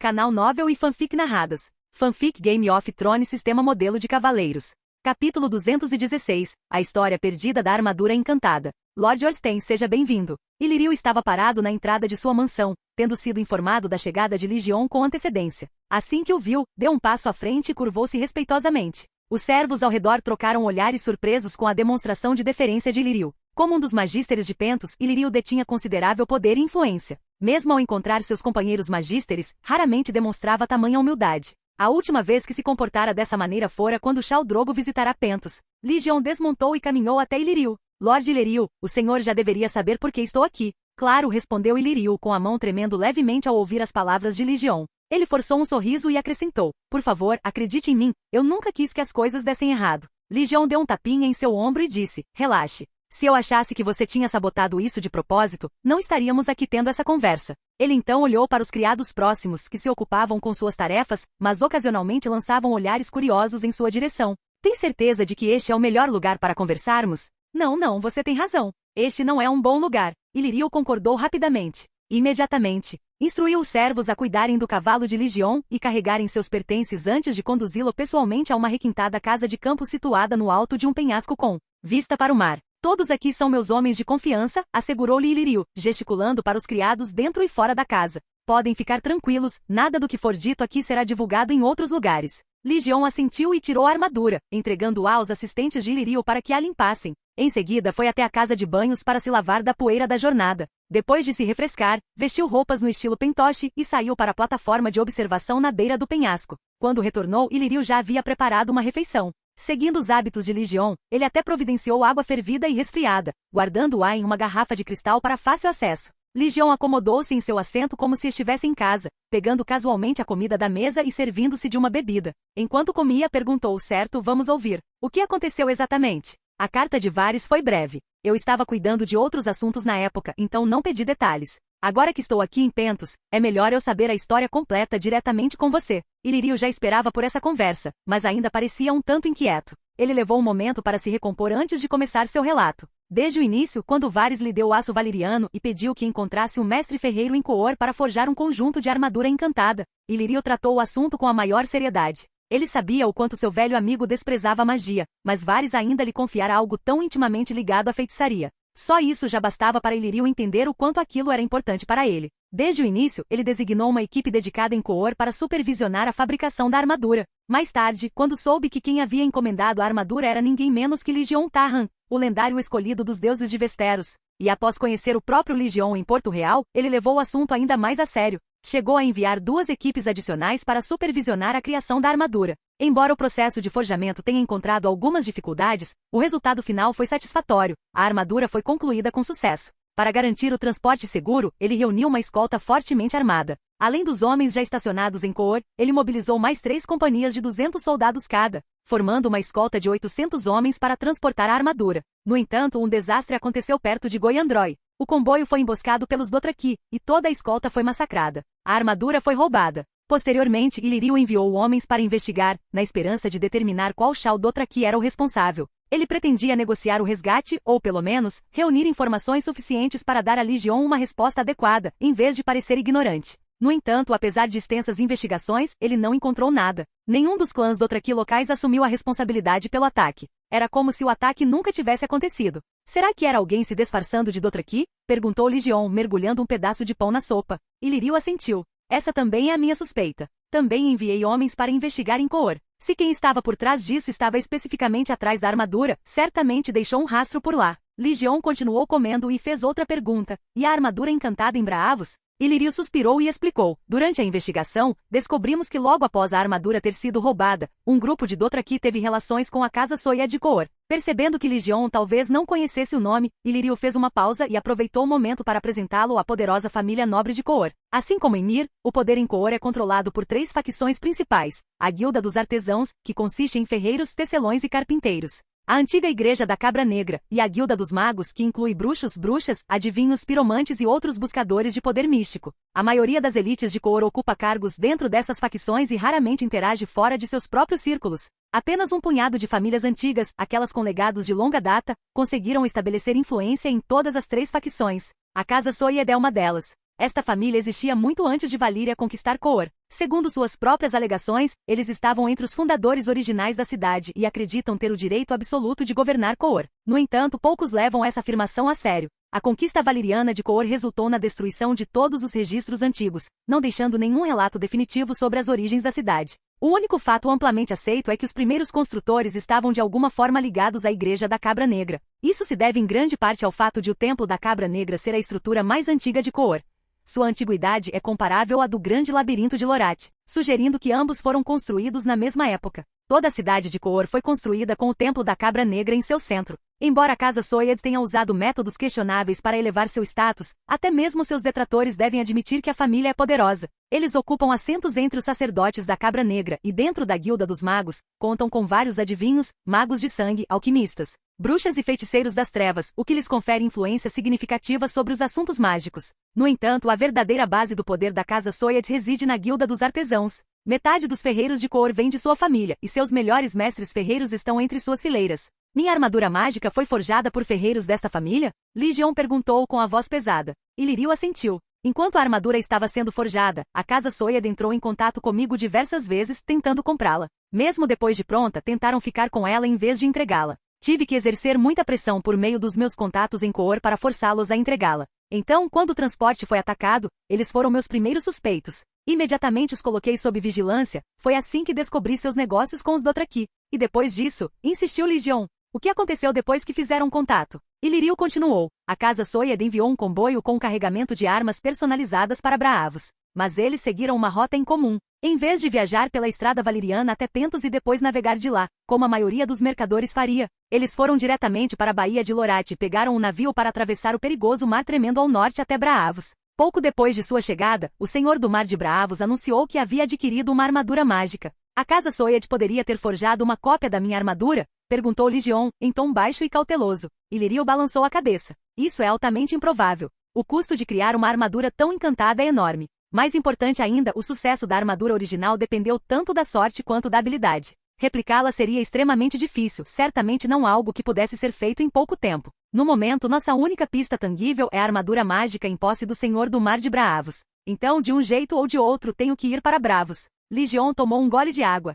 Canal Novel e Fanfic Narradas. Fanfic Game of Thrones Sistema Modelo de Cavaleiros. Capítulo 216. A História Perdida da Armadura Encantada. Lord Orsten, seja bem-vindo. Illyrio estava parado na entrada de sua mansão, tendo sido informado da chegada de Lygion com antecedência. Assim que o viu, deu um passo à frente e curvou-se respeitosamente. Os servos ao redor trocaram olhares surpresos com a demonstração de deferência de Illyrio. Como um dos magísteres de Pentos, Illyrio detinha considerável poder e influência. Mesmo ao encontrar seus companheiros magísteres, raramente demonstrava tamanha humildade. A última vez que se comportara dessa maneira fora quando Khal Drogo visitará Pentos. Lygion desmontou e caminhou até Illyrio. Lord Illyrio, o senhor já deveria saber por que estou aqui. Claro, respondeu Illyrio com a mão tremendo levemente ao ouvir as palavras de Lygion. Ele forçou um sorriso e acrescentou: por favor, acredite em mim, eu nunca quis que as coisas dessem errado. Lygion deu um tapinha em seu ombro e disse: relaxe. Se eu achasse que você tinha sabotado isso de propósito, não estaríamos aqui tendo essa conversa. Ele então olhou para os criados próximos que se ocupavam com suas tarefas, mas ocasionalmente lançavam olhares curiosos em sua direção. Tem certeza de que este é o melhor lugar para conversarmos? Não, você tem razão. Este não é um bom lugar. Illyrio concordou rapidamente. Imediatamente, instruiu os servos a cuidarem do cavalo de Lygion e carregarem seus pertences antes de conduzi-lo pessoalmente a uma requintada casa de campo situada no alto de um penhasco com vista para o mar. Todos aqui são meus homens de confiança, assegurou-lhe Illyrio, gesticulando para os criados dentro e fora da casa. Podem ficar tranquilos, nada do que for dito aqui será divulgado em outros lugares. Lygion assentiu e tirou a armadura, entregando-a aos assistentes de Illyrio para que a limpassem. Em seguida foi até a casa de banhos para se lavar da poeira da jornada. Depois de se refrescar, vestiu roupas no estilo pentoche e saiu para a plataforma de observação na beira do penhasco. Quando retornou, Illyrio já havia preparado uma refeição. Seguindo os hábitos de Lygion, ele até providenciou água fervida e resfriada, guardando-a em uma garrafa de cristal para fácil acesso. Lygion acomodou-se em seu assento como se estivesse em casa, pegando casualmente a comida da mesa e servindo-se de uma bebida. Enquanto comia, perguntou: certo, vamos ouvir. O que aconteceu exatamente? A carta de Varys foi breve. Eu estava cuidando de outros assuntos na época, então não pedi detalhes. Agora que estou aqui em Pentos, é melhor eu saber a história completa diretamente com você. Illyrio já esperava por essa conversa, mas ainda parecia um tanto inquieto. Ele levou um momento para se recompor antes de começar seu relato. Desde o início, quando Varys lhe deu o aço valeriano e pediu que encontrasse um mestre ferreiro em Qoor para forjar um conjunto de armadura encantada, Illyrio tratou o assunto com a maior seriedade. Ele sabia o quanto seu velho amigo desprezava a magia, mas Varys ainda lhe confiara algo tão intimamente ligado à feitiçaria. Só isso já bastava para Illyrio entender o quanto aquilo era importante para ele. Desde o início, ele designou uma equipe dedicada em Qoor para supervisionar a fabricação da armadura. Mais tarde, quando soube que quem havia encomendado a armadura era ninguém menos que Lygion Tarran, o lendário escolhido dos deuses de Westeros, e após conhecer o próprio Lygion em Porto Real, ele levou o assunto ainda mais a sério. Chegou a enviar 2 equipes adicionais para supervisionar a criação da armadura. Embora o processo de forjamento tenha encontrado algumas dificuldades, o resultado final foi satisfatório. A armadura foi concluída com sucesso. Para garantir o transporte seguro, ele reuniu uma escolta fortemente armada. Além dos homens já estacionados em Qoor, ele mobilizou mais 3 companhias de 200 soldados cada, formando uma escolta de 800 homens para transportar a armadura. No entanto, um desastre aconteceu perto de Goyandroy. O comboio foi emboscado pelos Dothraki, e toda a escolta foi massacrada. A armadura foi roubada. Posteriormente, Illyrio enviou homens para investigar, na esperança de determinar qual Khal Dothraki era o responsável. Ele pretendia negociar o resgate, ou pelo menos, reunir informações suficientes para dar a Lygion uma resposta adequada, em vez de parecer ignorante. No entanto, apesar de extensas investigações, ele não encontrou nada. Nenhum dos clãs Dothraki locais assumiu a responsabilidade pelo ataque. Era como se o ataque nunca tivesse acontecido. Será que era alguém se disfarçando de Dothraki? Perguntou Lygion, mergulhando um pedaço de pão na sopa. Illyrio assentiu. Essa também é a minha suspeita. Também enviei homens para investigar em Qoor. Se quem estava por trás disso estava especificamente atrás da armadura, certamente deixou um rastro por lá. Lygion continuou comendo e fez outra pergunta. E a armadura encantada em Braavos? Illyrio suspirou e explicou. Durante a investigação, descobrimos que logo após a armadura ter sido roubada, um grupo de Dothraki teve relações com a casa Soya de Qoor. Percebendo que Lygion talvez não conhecesse o nome, Illyrio fez uma pausa e aproveitou o momento para apresentá-lo à poderosa família nobre de Qoor. Assim como em Myr, o poder em Qoor é controlado por 3 facções principais. A Guilda dos Artesãos, que consiste em ferreiros, tecelões e carpinteiros. A antiga Igreja da Cabra Negra, e a Guilda dos Magos, que inclui bruxos, bruxas, adivinhos, piromantes e outros buscadores de poder místico. A maioria das elites de Qoor ocupa cargos dentro dessas facções e raramente interage fora de seus próprios círculos. Apenas um punhado de famílias antigas, aquelas com legados de longa data, conseguiram estabelecer influência em todas as 3 facções. A Casa Soyed é uma delas. Esta família existia muito antes de Valíria conquistar Coor. Segundo suas próprias alegações, eles estavam entre os fundadores originais da cidade e acreditam ter o direito absoluto de governar Coor. No entanto, poucos levam essa afirmação a sério. A conquista valiriana de Coor resultou na destruição de todos os registros antigos, não deixando nenhum relato definitivo sobre as origens da cidade. O único fato amplamente aceito é que os primeiros construtores estavam de alguma forma ligados à Igreja da Cabra Negra. Isso se deve em grande parte ao fato de o Templo da Cabra Negra ser a estrutura mais antiga de Coor. Sua antiguidade é comparável à do Grande Labirinto de Lorath, sugerindo que ambos foram construídos na mesma época. Toda a cidade de Coor foi construída com o Templo da Cabra Negra em seu centro. Embora a Casa Soyed tenha usado métodos questionáveis para elevar seu status, até mesmo seus detratores devem admitir que a família é poderosa. Eles ocupam assentos entre os sacerdotes da Cabra Negra e dentro da Guilda dos Magos, contam com vários adivinhos, magos de sangue, alquimistas, bruxas e feiticeiros das trevas, o que lhes confere influência significativa sobre os assuntos mágicos. No entanto, a verdadeira base do poder da Casa Soyed reside na Guilda dos Artesãos. Metade dos ferreiros de Coor vem de sua família, e seus melhores mestres ferreiros estão entre suas fileiras. Minha armadura mágica foi forjada por ferreiros desta família? Legion perguntou com a voz pesada. Ilírio assentiu. Enquanto a armadura estava sendo forjada, a Casa Soyed entrou em contato comigo diversas vezes, tentando comprá-la. Mesmo depois de pronta, tentaram ficar com ela em vez de entregá-la. Tive que exercer muita pressão por meio dos meus contatos em Coor para forçá-los a entregá-la. Então, quando o transporte foi atacado, eles foram meus primeiros suspeitos. Imediatamente os coloquei sob vigilância, foi assim que descobri seus negócios com os Dothraki. E depois disso, insistiu Legion. O que aconteceu depois que fizeram contato? Ilírio continuou. A Casa Soyed enviou um comboio com um carregamento de armas personalizadas para Braavos. Mas eles seguiram uma rota em comum. Em vez de viajar pela estrada valiriana até Pentos e depois navegar de lá, como a maioria dos mercadores faria, eles foram diretamente para a Baía de Lorath e pegaram um navio para atravessar o perigoso Mar Tremendo ao norte até Braavos. Pouco depois de sua chegada, o Senhor do Mar de Braavos anunciou que havia adquirido uma armadura mágica. A Casa Soyed poderia ter forjado uma cópia da minha armadura? Perguntou Legion, em tom baixo e cauteloso. Ilírio balançou a cabeça. Isso é altamente improvável. O custo de criar uma armadura tão encantada é enorme. Mais importante ainda, o sucesso da armadura original dependeu tanto da sorte quanto da habilidade. Replicá-la seria extremamente difícil, certamente não algo que pudesse ser feito em pouco tempo. No momento, nossa única pista tangível é a armadura mágica em posse do Senhor do Mar de Braavos. Então, de um jeito ou de outro, tenho que ir para Bravos. Legion tomou um gole de água.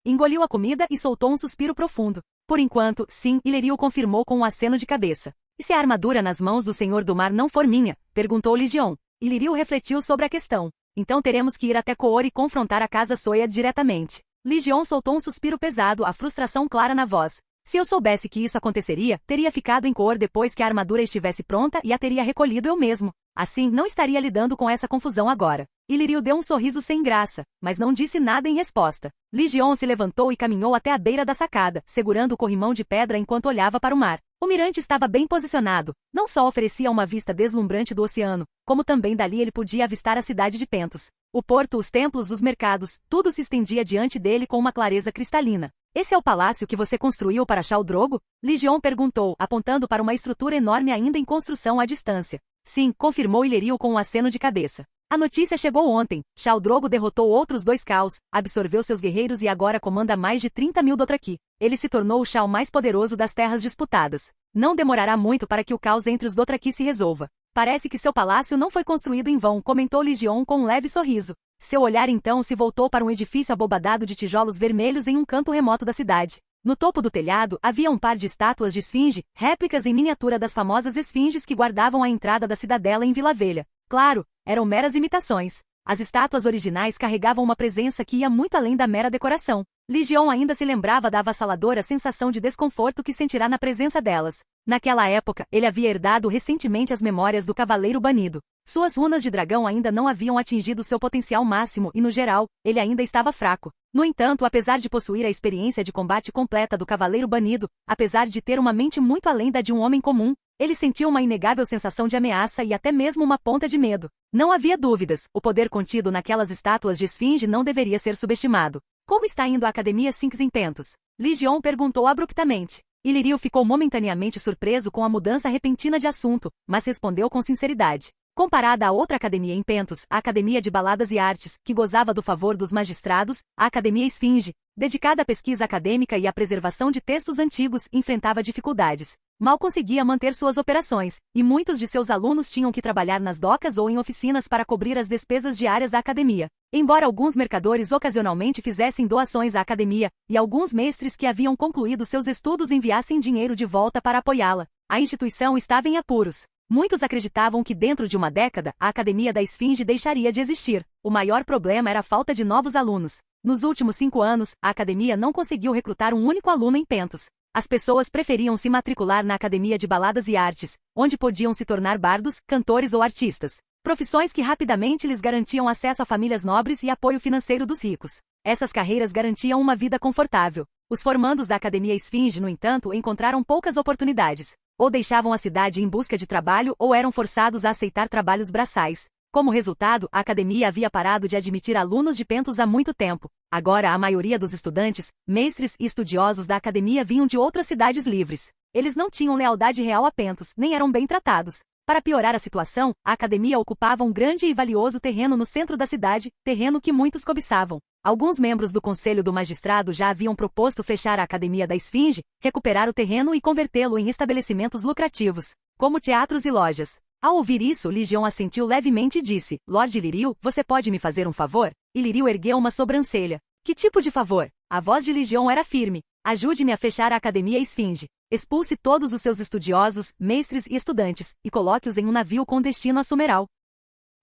Engoliu a comida e soltou um suspiro profundo. Por enquanto, sim, Ilírio confirmou com um aceno de cabeça. E se a armadura nas mãos do Senhor do Mar não for minha? Perguntou Legion. Ilírio refletiu sobre a questão. Então teremos que ir até Coor e confrontar a Casa Soyed diretamente. Legion soltou um suspiro pesado, a frustração clara na voz. Se eu soubesse que isso aconteceria, teria ficado em Coor depois que a armadura estivesse pronta e a teria recolhido eu mesmo. Assim, não estaria lidando com essa confusão agora. Ilírio deu um sorriso sem graça, mas não disse nada em resposta. Legion se levantou e caminhou até a beira da sacada, segurando o corrimão de pedra enquanto olhava para o mar. O mirante estava bem posicionado. Não só oferecia uma vista deslumbrante do oceano, como também dali ele podia avistar a cidade de Pentos. O porto, os templos, os mercados, tudo se estendia diante dele com uma clareza cristalina. Esse é o palácio que você construiu para Khal Drogo? Legion perguntou, apontando para uma estrutura enorme ainda em construção à distância. Sim, confirmou Ilírio com um aceno de cabeça. A notícia chegou ontem. Khal Drogo derrotou outros 2 Khals, absorveu seus guerreiros e agora comanda mais de 30.000 Dothraki. Ele se tornou o Khal mais poderoso das terras disputadas. Não demorará muito para que o caos entre os Dothraki se resolva. Parece que seu palácio não foi construído em vão, comentou Legion com um leve sorriso. Seu olhar então se voltou para um edifício abobadado de tijolos vermelhos em um canto remoto da cidade. No topo do telhado havia um par de estátuas de esfinge, réplicas em miniatura das famosas esfinges que guardavam a entrada da cidadela em Vila Velha. Claro, eram meras imitações. As estátuas originais carregavam uma presença que ia muito além da mera decoração. Legion ainda se lembrava da avassaladora sensação de desconforto que sentirá na presença delas. Naquela época, ele havia herdado recentemente as memórias do Cavaleiro Banido. Suas runas de dragão ainda não haviam atingido seu potencial máximo e, no geral, ele ainda estava fraco. No entanto, apesar de possuir a experiência de combate completa do Cavaleiro Banido, apesar de ter uma mente muito além da de um homem comum, ele sentiu uma inegável sensação de ameaça e até mesmo uma ponta de medo. Não havia dúvidas, o poder contido naquelas estátuas de esfinge não deveria ser subestimado. Como está indo a Academia Sinks em Pentos? Legion perguntou abruptamente. Ilírio ficou momentaneamente surpreso com a mudança repentina de assunto, mas respondeu com sinceridade. Comparada a outra academia em Pentos, a Academia de Baladas e Artes, que gozava do favor dos magistrados, a Academia Esfinge, dedicada à pesquisa acadêmica e à preservação de textos antigos, enfrentava dificuldades. mal conseguia manter suas operações, e muitos de seus alunos tinham que trabalhar nas docas ou em oficinas para cobrir as despesas diárias da academia. Embora alguns mercadores ocasionalmente fizessem doações à academia, e alguns mestres que haviam concluído seus estudos enviassem dinheiro de volta para apoiá-la, a instituição estava em apuros. Muitos acreditavam que dentro de uma década, a Academia da Esfinge deixaria de existir. O maior problema era a falta de novos alunos. Nos últimos 5 anos, a academia não conseguiu recrutar um único aluno em Pentos. As pessoas preferiam se matricular na Academia de Baladas e Artes, onde podiam se tornar bardos, cantores ou artistas. Profissões que rapidamente lhes garantiam acesso a famílias nobres e apoio financeiro dos ricos. Essas carreiras garantiam uma vida confortável. Os formandos da Academia Esfinge, no entanto, encontraram poucas oportunidades. Ou deixavam a cidade em busca de trabalho ou eram forçados a aceitar trabalhos braçais. Como resultado, a academia havia parado de admitir alunos de Pentos há muito tempo. Agora a maioria dos estudantes, mestres e estudiosos da academia vinham de outras cidades livres. Eles não tinham lealdade real a Pentos, nem eram bem tratados. Para piorar a situação, a academia ocupava um grande e valioso terreno no centro da cidade, terreno que muitos cobiçavam. Alguns membros do Conselho do Magistrado já haviam proposto fechar a Academia da Esfinge, recuperar o terreno e convertê-lo em estabelecimentos lucrativos, como teatros e lojas. Ao ouvir isso, Ligion assentiu levemente e disse: Lorde Lírio, você pode me fazer um favor? E Lírio ergueu uma sobrancelha. Que tipo de favor? A voz de Ligion era firme. Ajude-me a fechar a Academia Esfinge. Expulse todos os seus estudiosos, mestres e estudantes, e coloque-os em um navio com destino a Sumeral.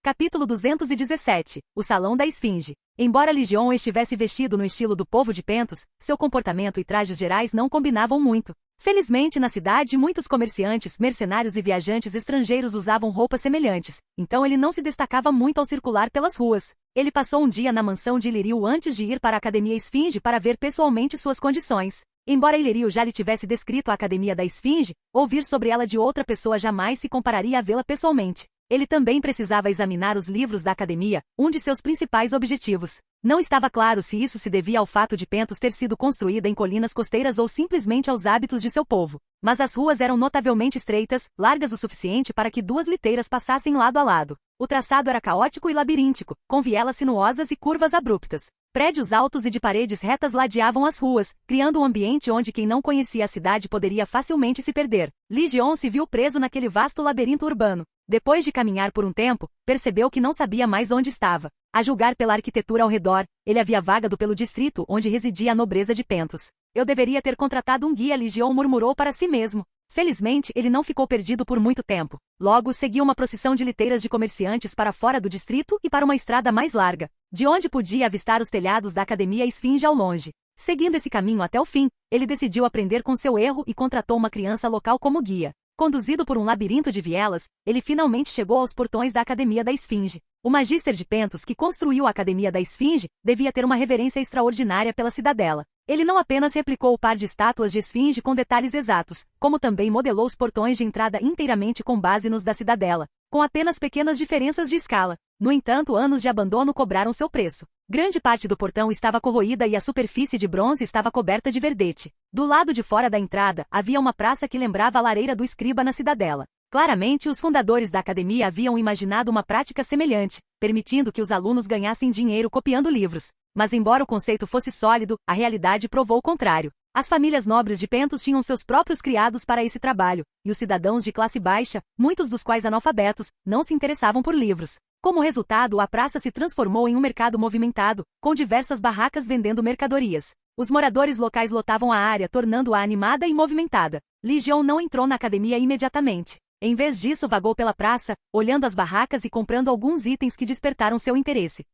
Capítulo 217. O Salão da Esfinge. Embora Ligion estivesse vestido no estilo do povo de Pentos, seu comportamento e trajes gerais não combinavam muito. Felizmente na cidade muitos comerciantes, mercenários e viajantes estrangeiros usavam roupas semelhantes, então ele não se destacava muito ao circular pelas ruas. Ele passou um dia na mansão de Ilírio antes de ir para a Academia Esfinge para ver pessoalmente suas condições. Embora Ilírio já lhe tivesse descrito a Academia da Esfinge, ouvir sobre ela de outra pessoa jamais se compararia a vê-la pessoalmente. Ele também precisava examinar os livros da academia, um de seus principais objetivos. Não estava claro se isso se devia ao fato de Pentos ter sido construída em colinas costeiras ou simplesmente aos hábitos de seu povo. Mas as ruas eram notavelmente estreitas, largas o suficiente para que 2 liteiras passassem lado a lado. O traçado era caótico e labiríntico, com vielas sinuosas e curvas abruptas. Prédios altos e de paredes retas ladeavam as ruas, criando um ambiente onde quem não conhecia a cidade poderia facilmente se perder. Ligion se viu preso naquele vasto labirinto urbano. Depois de caminhar por um tempo, percebeu que não sabia mais onde estava. A julgar pela arquitetura ao redor, ele havia vagado pelo distrito onde residia a nobreza de Pentos. Eu deveria ter contratado um guia, Ligion murmurou para si mesmo. Felizmente, ele não ficou perdido por muito tempo. Logo, seguiu uma procissão de liteiras de comerciantes para fora do distrito e para uma estrada mais larga, de onde podia avistar os telhados da Academia Esfinge ao longe. Seguindo esse caminho até o fim, ele decidiu aprender com seu erro e contratou uma criança local como guia. Conduzido por um labirinto de vielas, ele finalmente chegou aos portões da Academia da Esfinge. O magíster de Pentos que construiu a Academia da Esfinge devia ter uma reverência extraordinária pela cidadela. Ele não apenas replicou o par de estátuas de esfinge com detalhes exatos, como também modelou os portões de entrada inteiramente com base nos da cidadela, com apenas pequenas diferenças de escala. No entanto, anos de abandono cobraram seu preço. Grande parte do portão estava corroída e a superfície de bronze estava coberta de verdete. Do lado de fora da entrada, havia uma praça que lembrava a lareira do escriba na cidadela. Claramente, os fundadores da academia haviam imaginado uma prática semelhante, permitindo que os alunos ganhassem dinheiro copiando livros. Mas embora o conceito fosse sólido, a realidade provou o contrário. As famílias nobres de Pentos tinham seus próprios criados para esse trabalho, e os cidadãos de classe baixa, muitos dos quais analfabetos, não se interessavam por livros. Como resultado, a praça se transformou em um mercado movimentado, com diversas barracas vendendo mercadorias. Os moradores locais lotavam a área, tornando-a animada e movimentada. Ligion não entrou na academia imediatamente. Em vez disso, vagou pela praça, olhando as barracas e comprando alguns itens que despertaram seu interesse.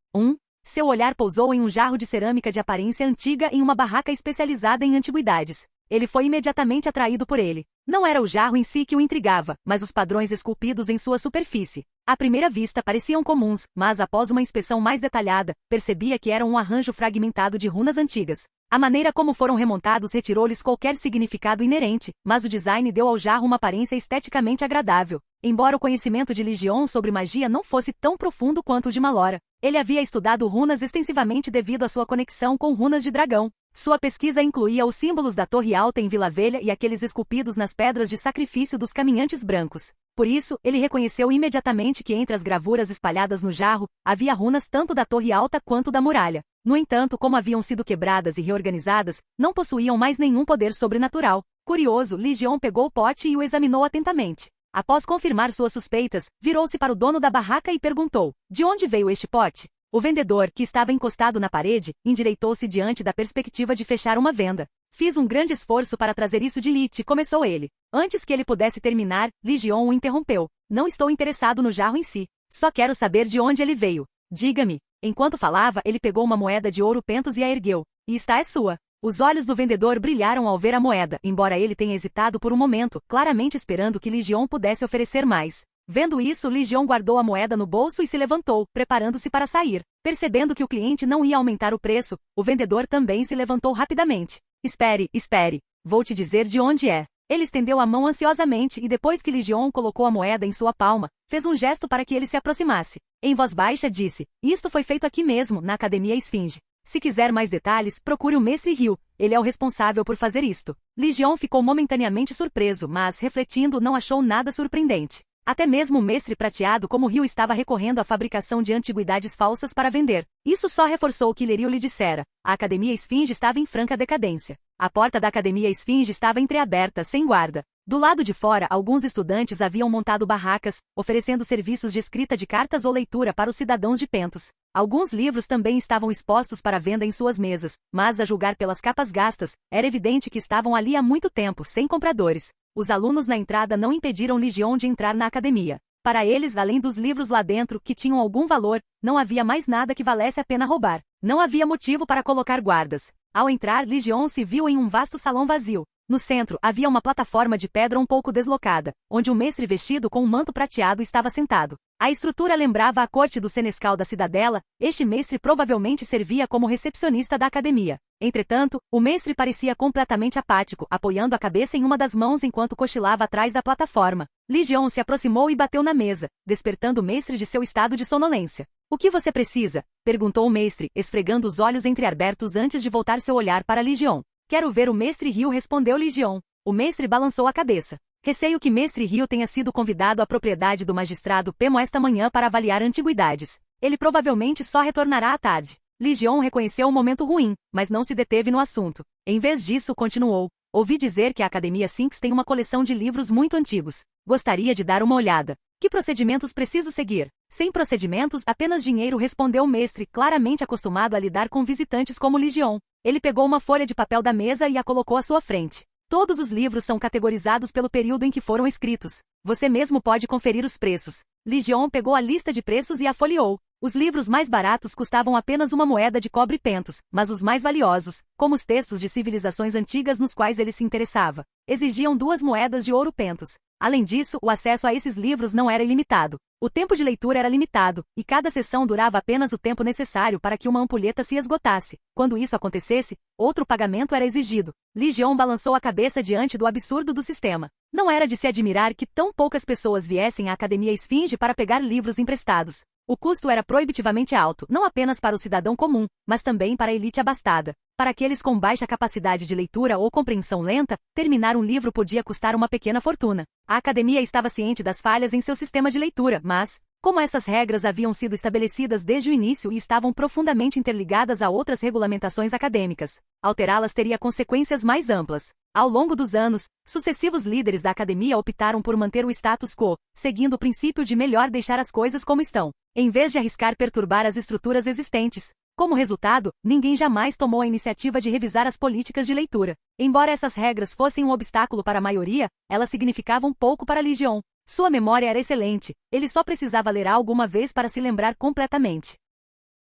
Seu olhar pousou em um jarro de cerâmica de aparência antiga em uma barraca especializada em antiguidades. Ele foi imediatamente atraído por ele. Não era o jarro em si que o intrigava, mas os padrões esculpidos em sua superfície. À primeira vista pareciam comuns, mas após uma inspeção mais detalhada, percebia que era um arranjo fragmentado de runas antigas. A maneira como foram remontados retirou-lhes qualquer significado inerente, mas o design deu ao jarro uma aparência esteticamente agradável. Embora o conhecimento de Ligion sobre magia não fosse tão profundo quanto o de Malora, ele havia estudado runas extensivamente devido à sua conexão com runas de dragão. Sua pesquisa incluía os símbolos da Torre Alta em Vila Velha e aqueles esculpidos nas pedras de sacrifício dos caminhantes brancos. Por isso, ele reconheceu imediatamente que entre as gravuras espalhadas no jarro, havia runas tanto da Torre Alta quanto da muralha. No entanto, como haviam sido quebradas e reorganizadas, não possuíam mais nenhum poder sobrenatural. Curioso, Ligion pegou o pote e o examinou atentamente. Após confirmar suas suspeitas, virou-se para o dono da barraca e perguntou: de onde veio este pote? O vendedor, que estava encostado na parede, endireitou-se diante da perspectiva de fechar uma venda. Fiz um grande esforço para trazer isso de Lit, começou ele. Antes que ele pudesse terminar, Ligion o interrompeu. Não estou interessado no jarro em si. Só quero saber de onde ele veio. Diga-me. Enquanto falava, ele pegou uma moeda de ouro pentos e a ergueu. E está é sua. Os olhos do vendedor brilharam ao ver a moeda, embora ele tenha hesitado por um momento, claramente esperando que Ligion pudesse oferecer mais. Vendo isso, Ligion guardou a moeda no bolso e se levantou, preparando-se para sair. Percebendo que o cliente não ia aumentar o preço, o vendedor também se levantou rapidamente. Espere, espere. Vou te dizer de onde é. Ele estendeu a mão ansiosamente e depois que Ligion colocou a moeda em sua palma, fez um gesto para que ele se aproximasse. Em voz baixa disse: isto foi feito aqui mesmo, na Academia Esfinge. Se quiser mais detalhes, procure o Mestre Ryu. Ele é o responsável por fazer isto. Ligion ficou momentaneamente surpreso, mas, refletindo, não achou nada surpreendente. Até mesmo o mestre prateado como Ryu estava recorrendo à fabricação de antiguidades falsas para vender. Isso só reforçou o que Lirio lhe dissera. A Academia Esfinge estava em franca decadência. A porta da Academia Esfinge estava entreaberta, sem guarda. Do lado de fora, alguns estudantes haviam montado barracas, oferecendo serviços de escrita de cartas ou leitura para os cidadãos de Pentos. Alguns livros também estavam expostos para venda em suas mesas, mas, a julgar pelas capas gastas, era evidente que estavam ali há muito tempo, sem compradores. Os alunos na entrada não impediram Ligion de entrar na academia. Para eles, além dos livros lá dentro, que tinham algum valor, não havia mais nada que valesse a pena roubar. Não havia motivo para colocar guardas. Ao entrar, Ligion se viu em um vasto salão vazio. No centro, havia uma plataforma de pedra um pouco deslocada, onde um mestre vestido com um manto prateado estava sentado. A estrutura lembrava a corte do senescal da cidadela. Este mestre provavelmente servia como recepcionista da academia. Entretanto, o mestre parecia completamente apático, apoiando a cabeça em uma das mãos enquanto cochilava atrás da plataforma. Ligion se aproximou e bateu na mesa, despertando o mestre de seu estado de sonolência. O que você precisa? Perguntou o mestre, esfregando os olhos entreabertos antes de voltar seu olhar para Ligion. Quero ver o mestre Ryu, respondeu Ligion. O mestre balançou a cabeça. Receio que mestre Ryu tenha sido convidado à propriedade do magistrado Pemo esta manhã para avaliar antiguidades. Ele provavelmente só retornará à tarde. Ligion reconheceu um momento ruim, mas não se deteve no assunto. Em vez disso, continuou. Ouvi dizer que a Academia Sinks tem uma coleção de livros muito antigos. Gostaria de dar uma olhada. Que procedimentos preciso seguir? Sem procedimentos, apenas dinheiro, respondeu o mestre, claramente acostumado a lidar com visitantes como Ligion. Ele pegou uma folha de papel da mesa e a colocou à sua frente. Todos os livros são categorizados pelo período em que foram escritos. Você mesmo pode conferir os preços. Ligion pegou a lista de preços e a folheou. Os livros mais baratos custavam apenas uma moeda de cobre pentos, mas os mais valiosos, como os textos de civilizações antigas nos quais ele se interessava, exigiam 2 moedas de ouro pentos. Além disso, o acesso a esses livros não era ilimitado. O tempo de leitura era limitado, e cada sessão durava apenas o tempo necessário para que uma ampulheta se esgotasse. Quando isso acontecesse, outro pagamento era exigido. Ligion balançou a cabeça diante do absurdo do sistema. Não era de se admirar que tão poucas pessoas viessem à Academia Esfinge para pegar livros emprestados. O custo era proibitivamente alto, não apenas para o cidadão comum, mas também para a elite abastada. Para aqueles com baixa capacidade de leitura ou compreensão lenta, terminar um livro podia custar uma pequena fortuna. A academia estava ciente das falhas em seu sistema de leitura, mas, como essas regras haviam sido estabelecidas desde o início e estavam profundamente interligadas a outras regulamentações acadêmicas, alterá-las teria consequências mais amplas. Ao longo dos anos, sucessivos líderes da academia optaram por manter o status quo, seguindo o princípio de melhor deixar as coisas como estão, em vez de arriscar perturbar as estruturas existentes. Como resultado, ninguém jamais tomou a iniciativa de revisar as políticas de leitura. Embora essas regras fossem um obstáculo para a maioria, elas significavam pouco para Ligion. Sua memória era excelente, ele só precisava ler algo uma vez para se lembrar completamente.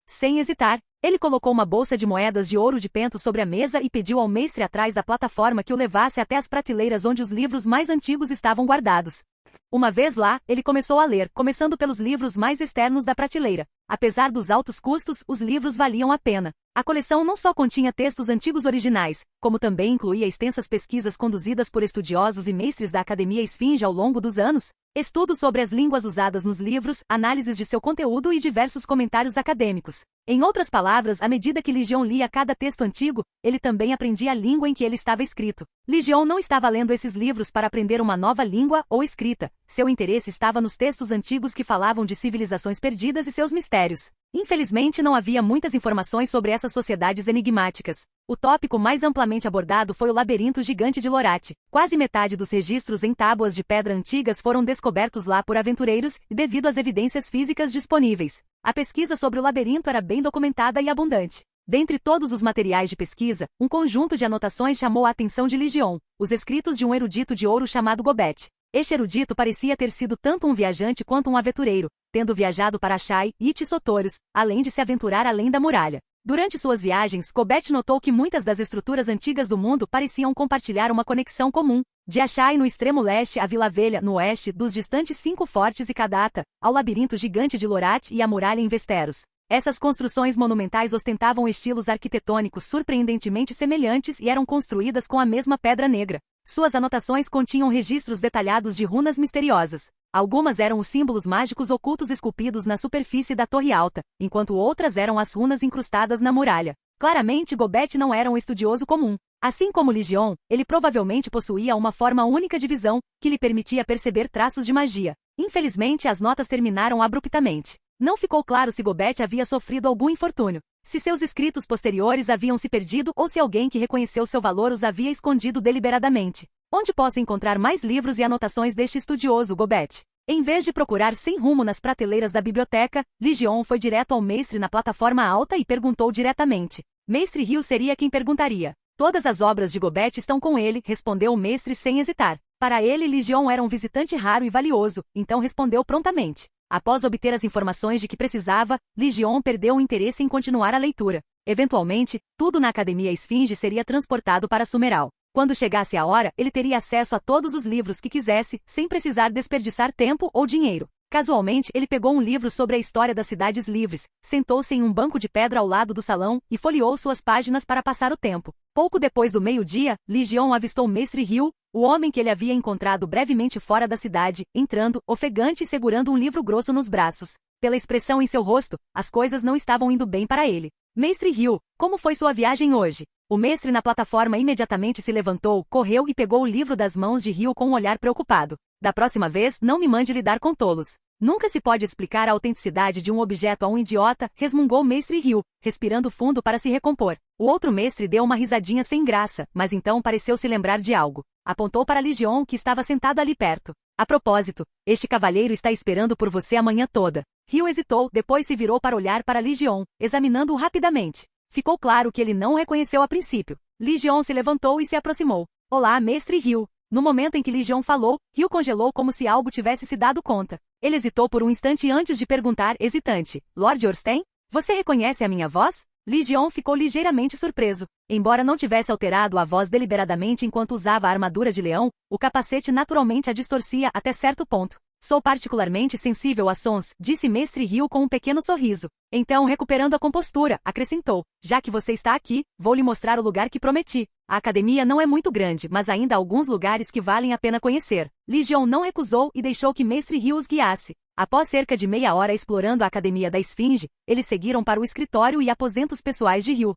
Sem hesitar, ele colocou uma bolsa de moedas de ouro de pentos sobre a mesa e pediu ao mestre atrás da plataforma que o levasse até as prateleiras onde os livros mais antigos estavam guardados. Uma vez lá, ele começou a ler, começando pelos livros mais externos da prateleira. Apesar dos altos custos, os livros valiam a pena. A coleção não só continha textos antigos originais, como também incluía extensas pesquisas conduzidas por estudiosos e mestres da Academia Esfinge ao longo dos anos, estudos sobre as línguas usadas nos livros, análises de seu conteúdo e diversos comentários acadêmicos. Em outras palavras, à medida que Ligion lia cada texto antigo, ele também aprendia a língua em que ele estava escrito. Ligion não estava lendo esses livros para aprender uma nova língua ou escrita. Seu interesse estava nos textos antigos que falavam de civilizações perdidas e seus mistérios. Infelizmente não havia muitas informações sobre essas sociedades enigmáticas. O tópico mais amplamente abordado foi o labirinto gigante de Lorate. Quase metade dos registros em tábuas de pedra antigas foram descobertos lá por aventureiros, devido às evidências físicas disponíveis. A pesquisa sobre o labirinto era bem documentada e abundante. Dentre todos os materiais de pesquisa, um conjunto de anotações chamou a atenção de Ligion, os escritos de um erudito de ouro chamado Gobet. Este erudito parecia ter sido tanto um viajante quanto um aventureiro, tendo viajado para Achai e Itsotoros, além de se aventurar além da muralha. Durante suas viagens, Gobet notou que muitas das estruturas antigas do mundo pareciam compartilhar uma conexão comum. De Achai no extremo leste a Vila Velha no oeste, dos distantes 5 fortes e Kadata, ao labirinto gigante de Lorate e a muralha em Vesteros. Essas construções monumentais ostentavam estilos arquitetônicos surpreendentemente semelhantes e eram construídas com a mesma pedra negra. Suas anotações continham registros detalhados de runas misteriosas. Algumas eram os símbolos mágicos ocultos esculpidos na superfície da torre alta, enquanto outras eram as runas incrustadas na muralha. Claramente Gobet não era um estudioso comum. Assim como Ligion, ele provavelmente possuía uma forma única de visão, que lhe permitia perceber traços de magia. Infelizmente as notas terminaram abruptamente. Não ficou claro se Gobet havia sofrido algum infortúnio, se seus escritos posteriores haviam se perdido ou se alguém que reconheceu seu valor os havia escondido deliberadamente. Onde posso encontrar mais livros e anotações deste estudioso Gobet? Em vez de procurar sem rumo nas prateleiras da biblioteca, Ligion foi direto ao mestre na plataforma alta e perguntou diretamente. Mestre Hill seria quem perguntaria. Todas as obras de Gobet estão com ele, respondeu o mestre sem hesitar. Para ele Ligion era um visitante raro e valioso, então respondeu prontamente. Após obter as informações de que precisava, Ligion perdeu o interesse em continuar a leitura. Eventualmente, tudo na Academia Esfinge seria transportado para Sumeral. Quando chegasse a hora, ele teria acesso a todos os livros que quisesse, sem precisar desperdiçar tempo ou dinheiro. Casualmente, ele pegou um livro sobre a história das cidades livres, sentou-se em um banco de pedra ao lado do salão e folheou suas páginas para passar o tempo. Pouco depois do meio-dia, Ligion avistou Mestre Hill, o homem que ele havia encontrado brevemente fora da cidade, entrando, ofegante e segurando um livro grosso nos braços. Pela expressão em seu rosto, as coisas não estavam indo bem para ele. Mestre Hill, como foi sua viagem hoje? O mestre na plataforma imediatamente se levantou, correu e pegou o livro das mãos de Hill com um olhar preocupado. Da próxima vez, não me mande lidar com tolos. Nunca se pode explicar a autenticidade de um objeto a um idiota, resmungou Mestre Hill, respirando fundo para se recompor. O outro mestre deu uma risadinha sem graça, mas então pareceu se lembrar de algo. Apontou para Ligion, que estava sentado ali perto. A propósito, este cavalheiro está esperando por você a manhã toda. Hill hesitou, depois se virou para olhar para Ligion, examinando-o rapidamente. Ficou claro que ele não o reconheceu a princípio. Ligion se levantou e se aproximou. Olá, Mestre Hill. No momento em que Ligion falou, Hill congelou como se algo tivesse se dado conta. Ele hesitou por um instante antes de perguntar, hesitante. Lord Orsten? Você reconhece a minha voz? Ligion ficou ligeiramente surpreso. Embora não tivesse alterado a voz deliberadamente enquanto usava a armadura de leão, o capacete naturalmente a distorcia até certo ponto. Sou particularmente sensível a sons, disse Mestre Hill com um pequeno sorriso. Então, recuperando a compostura, acrescentou. Já que você está aqui, vou lhe mostrar o lugar que prometi. A academia não é muito grande, mas ainda há alguns lugares que valem a pena conhecer. Ligion não recusou e deixou que Mestre Hill os guiasse. Após cerca de meia hora explorando a Academia da Esfinge, eles seguiram para o escritório e aposentos pessoais de Hill.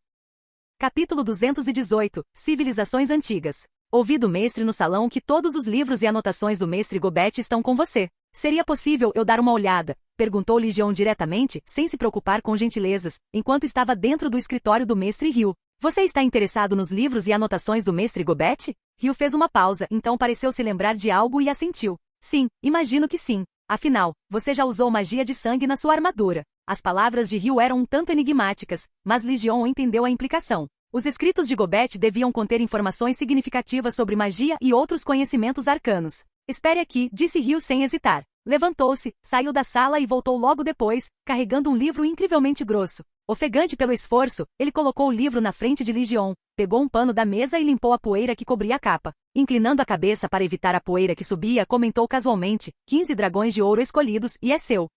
Capítulo 218. Civilizações Antigas. Ouvi do mestre no salão que todos os livros e anotações do mestre Gobet estão com você. Seria possível eu dar uma olhada? Perguntou Ligion diretamente, sem se preocupar com gentilezas, enquanto estava dentro do escritório do mestre Hill. Você está interessado nos livros e anotações do mestre Gobet? Hill fez uma pausa, então pareceu se lembrar de algo e assentiu. Sim, imagino que sim. Afinal, você já usou magia de sangue na sua armadura. As palavras de Hill eram um tanto enigmáticas, mas Ligion entendeu a implicação. Os escritos de Gobet deviam conter informações significativas sobre magia e outros conhecimentos arcanos. Espere aqui, disse Hill sem hesitar. Levantou-se, saiu da sala e voltou logo depois, carregando um livro incrivelmente grosso. Ofegante pelo esforço, ele colocou o livro na frente de Ligion, pegou um pano da mesa e limpou a poeira que cobria a capa. Inclinando a cabeça para evitar a poeira que subia, comentou casualmente, 15 dragões de ouro escolhidos, e é seu.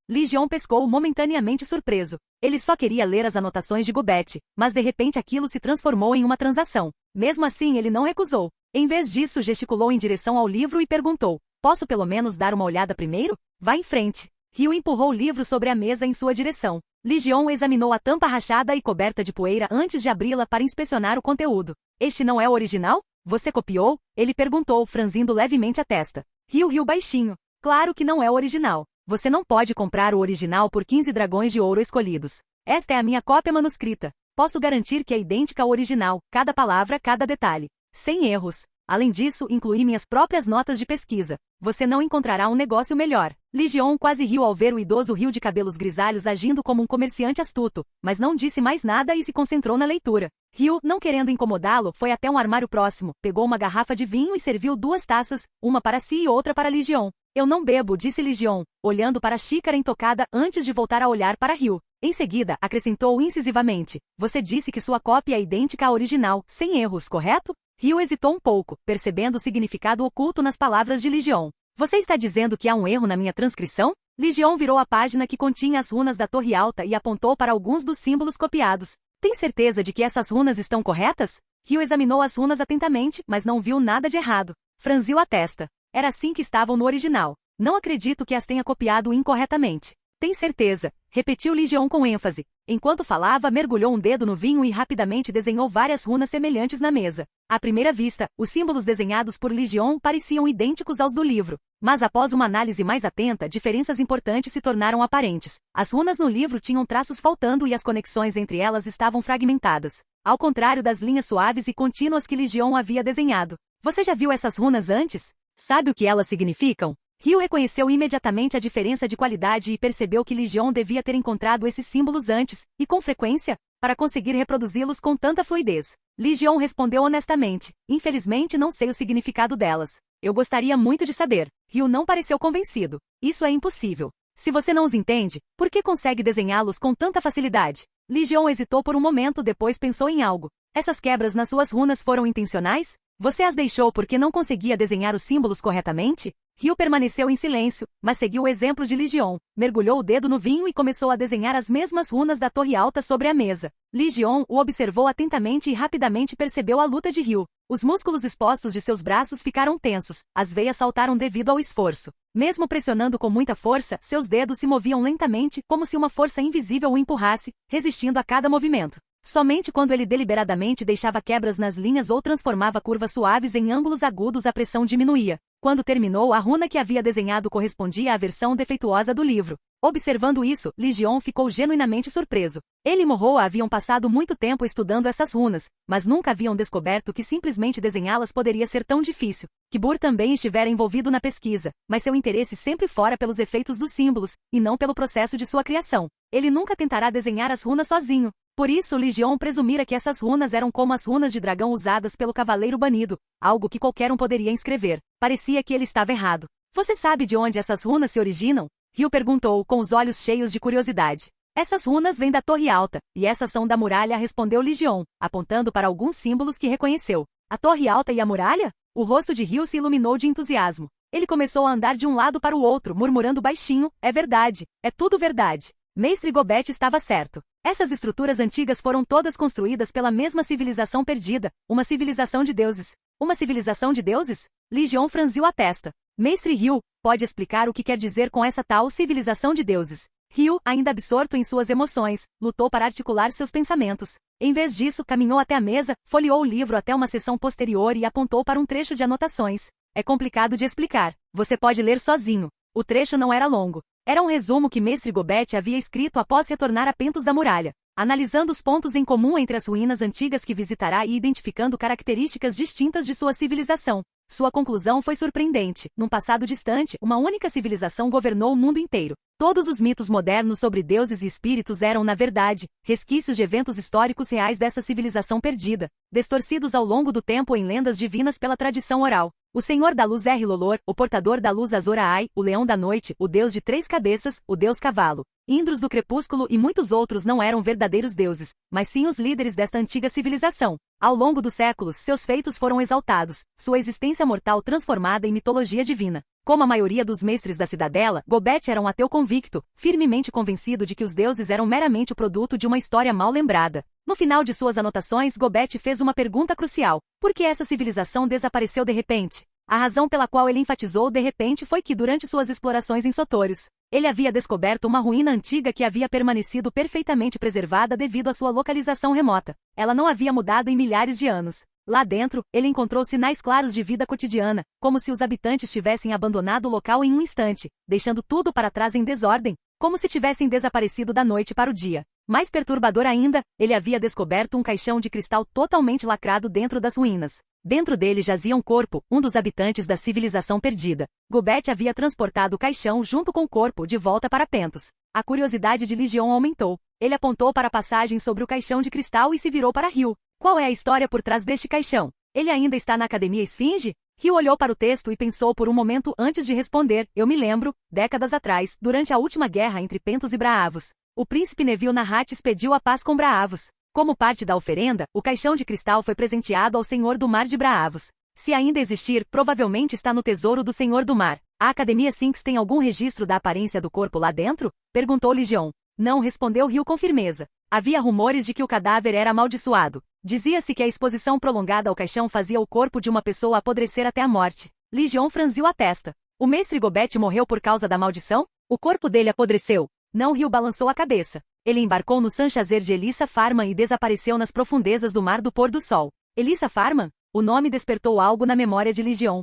Ligion pescou momentaneamente surpreso. Ele só queria ler as anotações de Gobet, mas de repente aquilo se transformou em uma transação. Mesmo assim ele não recusou. Em vez disso gesticulou em direção ao livro e perguntou, posso pelo menos dar uma olhada primeiro? Vá em frente. Hill empurrou o livro sobre a mesa em sua direção. Ligion examinou a tampa rachada e coberta de poeira antes de abri-la para inspecionar o conteúdo. Este não é o original? Você copiou? Ele perguntou, franzindo levemente a testa. Hill riu baixinho. Claro que não é o original. Você não pode comprar o original por 15 dragões de ouro escolhidos. Esta é a minha cópia manuscrita. Posso garantir que é idêntica ao original, cada palavra, cada detalhe. Sem erros. Além disso, incluí minhas próprias notas de pesquisa. Você não encontrará um negócio melhor. Li Jion quase riu ao ver o idoso rio de cabelos grisalhos agindo como um comerciante astuto, mas não disse mais nada e se concentrou na leitura. Ryu, não querendo incomodá-lo, foi até um armário próximo, pegou uma garrafa de vinho e serviu 2 taças, uma para si e outra para Li Jion. Eu não bebo, disse Li Jion, olhando para a xícara intocada antes de voltar a olhar para Ryu. Em seguida, acrescentou incisivamente, você disse que sua cópia é idêntica à original, sem erros, correto? Ryu hesitou um pouco, percebendo o significado oculto nas palavras de Li Jion. Você está dizendo que há um erro na minha transcrição? Li Jion virou a página que continha as runas da Torre Alta e apontou para alguns dos símbolos copiados. Tem certeza de que essas runas estão corretas? Ryu examinou as runas atentamente, mas não viu nada de errado. Franziu a testa. Era assim que estavam no original. Não acredito que as tenha copiado incorretamente. Tem certeza? Repetiu Li Jion com ênfase. Enquanto falava, mergulhou um dedo no vinho e rapidamente desenhou várias runas semelhantes na mesa. À primeira vista, os símbolos desenhados por Li Jion pareciam idênticos aos do livro. Mas após uma análise mais atenta, diferenças importantes se tornaram aparentes. As runas no livro tinham traços faltando e as conexões entre elas estavam fragmentadas. Ao contrário das linhas suaves e contínuas que Li Jion havia desenhado. Você já viu essas runas antes? Sabe o que elas significam? Ryu reconheceu imediatamente a diferença de qualidade e percebeu que Li Jion devia ter encontrado esses símbolos antes, e com frequência, para conseguir reproduzi-los com tanta fluidez. Li Jion respondeu honestamente, infelizmente não sei o significado delas. Eu gostaria muito de saber. Ryu não pareceu convencido. Isso é impossível. Se você não os entende, por que consegue desenhá-los com tanta facilidade? Li Jion hesitou por um momento, depois pensou em algo. Essas quebras nas suas runas foram intencionais? Você as deixou porque não conseguia desenhar os símbolos corretamente? Ryu permaneceu em silêncio, mas seguiu o exemplo de Li Jion, mergulhou o dedo no vinho e começou a desenhar as mesmas runas da Torre Alta sobre a mesa. Li Jion o observou atentamente e rapidamente percebeu a luta de Ryu. Os músculos expostos de seus braços ficaram tensos, as veias saltaram devido ao esforço. Mesmo pressionando com muita força, seus dedos se moviam lentamente, como se uma força invisível o empurrasse, resistindo a cada movimento. Somente quando ele deliberadamente deixava quebras nas linhas ou transformava curvas suaves em ângulos agudos a pressão diminuía. Quando terminou, a runa que havia desenhado correspondia à versão defeituosa do livro. Observando isso, Li Jion ficou genuinamente surpreso. Ele e Mohoa haviam passado muito tempo estudando essas runas, mas nunca haviam descoberto que simplesmente desenhá-las poderia ser tão difícil. Kibur também estivera envolvido na pesquisa, mas seu interesse sempre fora pelos efeitos dos símbolos, e não pelo processo de sua criação. Ele nunca tentará desenhar as runas sozinho. Por isso, Li Jion presumira que essas runas eram como as runas de dragão usadas pelo Cavaleiro Banido, algo que qualquer um poderia inscrever. Parecia que ele estava errado. Você sabe de onde essas runas se originam? Ryu perguntou, com os olhos cheios de curiosidade. Essas runas vêm da Torre Alta, e essas são da muralha, respondeu Li Jion, apontando para alguns símbolos que reconheceu. A Torre Alta e a muralha? O rosto de Ryu se iluminou de entusiasmo. Ele começou a andar de um lado para o outro, murmurando baixinho, é verdade, é tudo verdade. Mestre Gobet estava certo. Essas estruturas antigas foram todas construídas pela mesma civilização perdida, uma civilização de deuses. Uma civilização de deuses? Li Jion franziu a testa. Mestre Ryu, pode explicar o que quer dizer com essa tal civilização de deuses? Ryu, ainda absorto em suas emoções, lutou para articular seus pensamentos. Em vez disso, caminhou até a mesa, folheou o livro até uma seção posterior e apontou para um trecho de anotações. É complicado de explicar. Você pode ler sozinho. O trecho não era longo. Era um resumo que Mestre Gobet havia escrito após retornar a Pentos da Muralha, analisando os pontos em comum entre as ruínas antigas que visitará e identificando características distintas de sua civilização. Sua conclusão foi surpreendente. Num passado distante, uma única civilização governou o mundo inteiro. Todos os mitos modernos sobre deuses e espíritos eram, na verdade, resquícios de eventos históricos reais dessa civilização perdida, distorcidos ao longo do tempo em lendas divinas pela tradição oral. O Senhor da Luz Lolor, o portador da luz Azor-Ahai, o Leão da Noite, o Deus de 3 cabeças, o Deus Cavalo, Indros do Crepúsculo e muitos outros não eram verdadeiros deuses, mas sim os líderes desta antiga civilização. Ao longo dos séculos, seus feitos foram exaltados, sua existência mortal transformada em mitologia divina. Como a maioria dos mestres da cidadela, Gobet era um ateu convicto, firmemente convencido de que os deuses eram meramente o produto de uma história mal lembrada. No final de suas anotações, Gobet fez uma pergunta crucial. Por que essa civilização desapareceu de repente? A razão pela qual ele enfatizou de repente foi que, durante suas explorações em Sotórios, ele havia descoberto uma ruína antiga que havia permanecido perfeitamente preservada devido à sua localização remota. Ela não havia mudado em milhares de anos. Lá dentro, ele encontrou sinais claros de vida cotidiana, como se os habitantes tivessem abandonado o local em um instante, deixando tudo para trás em desordem, como se tivessem desaparecido da noite para o dia. Mais perturbador ainda, ele havia descoberto um caixão de cristal totalmente lacrado dentro das ruínas. Dentro dele jazia um corpo, um dos habitantes da civilização perdida. Gobet havia transportado o caixão junto com o corpo de volta para Pentos. A curiosidade de Legion aumentou. Ele apontou para a passagem sobre o caixão de cristal e se virou para Hugh. Qual é a história por trás deste caixão? Ele ainda está na Academia Esfinge? Hugh olhou para o texto e pensou por um momento antes de responder. Eu me lembro, décadas atrás, durante a última guerra entre Pentos e Braavos, o príncipe Neville Narrates pediu a paz com Braavos. Como parte da oferenda, o caixão de cristal foi presenteado ao Senhor do Mar de Braavos. Se ainda existir, provavelmente está no tesouro do Senhor do Mar. A Academia Sphinx tem algum registro da aparência do corpo lá dentro? Perguntou Legion. Não, respondeu Hugh com firmeza. Havia rumores de que o cadáver era amaldiçoado. Dizia-se que a exposição prolongada ao caixão fazia o corpo de uma pessoa apodrecer até a morte. Legion franziu a testa. O mestre Gobet morreu por causa da maldição? O corpo dele apodreceu. Não, Hugh balançou a cabeça. Ele embarcou no Sanchazer de Elissa Farman e desapareceu nas profundezas do Mar do Pôr do Sol. Elissa Farman? O nome despertou algo na memória de Legion.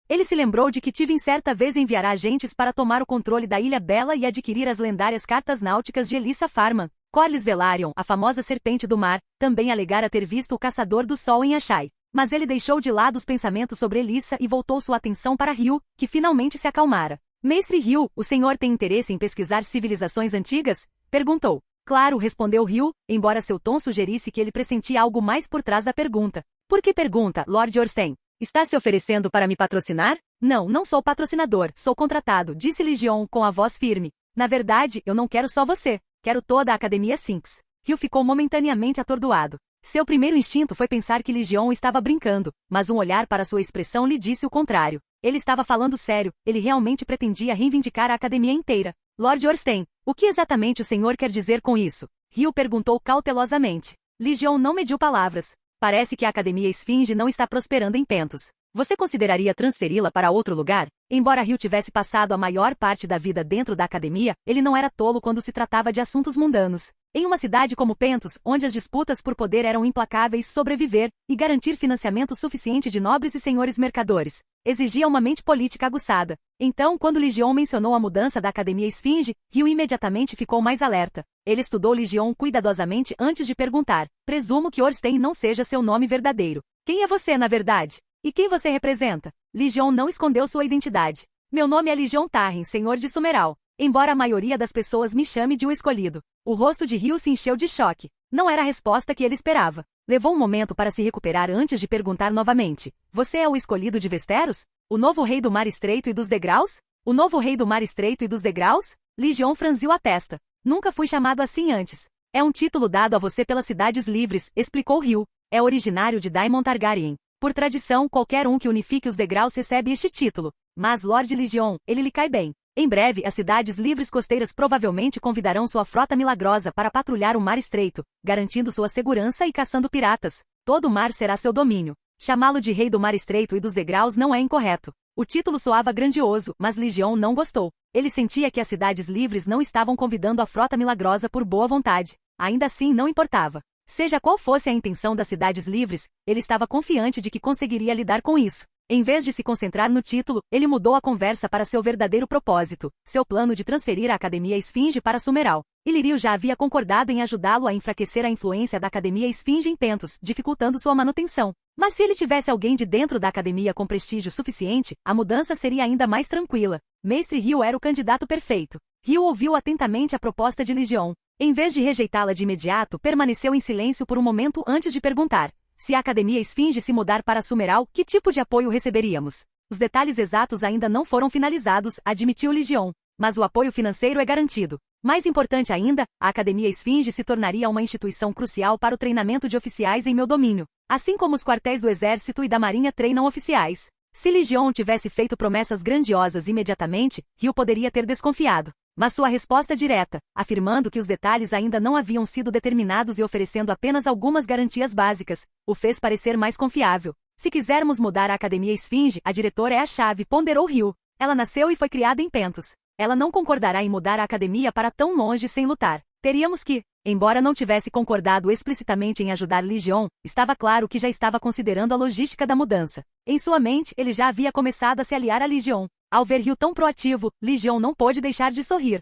Ele se lembrou de que Tivin certa vez enviará agentes para tomar o controle da Ilha Bela e adquirir as lendárias cartas náuticas de Elissa Farman. Corlys Velaryon, a famosa serpente do mar, também alegara ter visto o Caçador do Sol em Ashai. Mas ele deixou de lado os pensamentos sobre Elissa e voltou sua atenção para Hugh, que finalmente se acalmara. Mestre Hugh, o senhor tem interesse em pesquisar civilizações antigas? Perguntou. Claro, respondeu Hugh, embora seu tom sugerisse que ele pressentia algo mais por trás da pergunta. Por que pergunta, Lord Orsten? Está se oferecendo para me patrocinar? Não, não sou patrocinador, sou contratado, disse Legion com a voz firme. Na verdade, eu não quero só você, quero toda a Academia Sphinx. Hugh ficou momentaneamente atordoado. Seu primeiro instinto foi pensar que Legion estava brincando, mas um olhar para sua expressão lhe disse o contrário. Ele estava falando sério, ele realmente pretendia reivindicar a Academia inteira. Lord Orsten, o que exatamente o senhor quer dizer com isso? Hugh perguntou cautelosamente. Legion não mediu palavras. Parece que a Academia Esfinge não está prosperando em Pentos. Você consideraria transferi-la para outro lugar? Embora Hugh tivesse passado a maior parte da vida dentro da academia, ele não era tolo quando se tratava de assuntos mundanos. Em uma cidade como Pentos, onde as disputas por poder eram implacáveis, sobreviver e garantir financiamento suficiente de nobres e senhores mercadores exigia uma mente política aguçada. Então, quando Legion mencionou a mudança da Academia Esfinge, Hugh imediatamente ficou mais alerta. Ele estudou Legion cuidadosamente antes de perguntar. Presumo que Orsten não seja seu nome verdadeiro. Quem é você, na verdade? E quem você representa? Legion não escondeu sua identidade. Meu nome é Legion Tarrin, senhor de Sumeral. Embora a maioria das pessoas me chame de o escolhido. O rosto de Hugh se encheu de choque. Não era a resposta que ele esperava. Levou um momento para se recuperar antes de perguntar novamente. Você é o escolhido de Westeros? O novo rei do Mar Estreito e dos Degraus? O novo rei do Mar Estreito e dos Degraus? Legion franziu a testa. Nunca fui chamado assim antes. É um título dado a você pelas Cidades Livres, explicou Hugh. É originário de Daemon Targaryen. Por tradição, qualquer um que unifique os degraus recebe este título. Mas Lord Legion, ele lhe cai bem. Em breve, as Cidades Livres costeiras provavelmente convidarão sua frota milagrosa para patrulhar o Mar Estreito, garantindo sua segurança e caçando piratas. Todo o mar será seu domínio. Chamá-lo de Rei do Mar Estreito e dos Degraus não é incorreto. O título soava grandioso, mas Legion não gostou. Ele sentia que as Cidades Livres não estavam convidando a frota milagrosa por boa vontade. Ainda assim, não importava. Seja qual fosse a intenção das Cidades Livres, ele estava confiante de que conseguiria lidar com isso. Em vez de se concentrar no título, ele mudou a conversa para seu verdadeiro propósito, seu plano de transferir a Academia Esfinge para Sumeral. Illyrio já havia concordado em ajudá-lo a enfraquecer a influência da Academia Esfinge em Pentos, dificultando sua manutenção. Mas se ele tivesse alguém de dentro da Academia com prestígio suficiente, a mudança seria ainda mais tranquila. Mestre Hugh era o candidato perfeito. Hugh ouviu atentamente a proposta de Legion. Em vez de rejeitá-la de imediato, permaneceu em silêncio por um momento antes de perguntar. Se a Academia Esfinge se mudar para Sumeral, que tipo de apoio receberíamos? Os detalhes exatos ainda não foram finalizados, admitiu Legion. Mas o apoio financeiro é garantido. Mais importante ainda, a Academia Esfinge se tornaria uma instituição crucial para o treinamento de oficiais em meu domínio. Assim como os quartéis do Exército e da Marinha treinam oficiais. Se Legion tivesse feito promessas grandiosas imediatamente, Hugh poderia ter desconfiado. Mas sua resposta direta, afirmando que os detalhes ainda não haviam sido determinados e oferecendo apenas algumas garantias básicas, o fez parecer mais confiável. Se quisermos mudar a Academia Esfinge, a diretora é a chave, ponderou Hugh. Ela nasceu e foi criada em Pentos. Ela não concordará em mudar a academia para tão longe sem lutar. Teríamos que Embora não tivesse concordado explicitamente em ajudar Legion, estava claro que já estava considerando a logística da mudança. Em sua mente, ele já havia começado a se aliar a Legion. Ao ver Ryu tão proativo, Legion não pôde deixar de sorrir.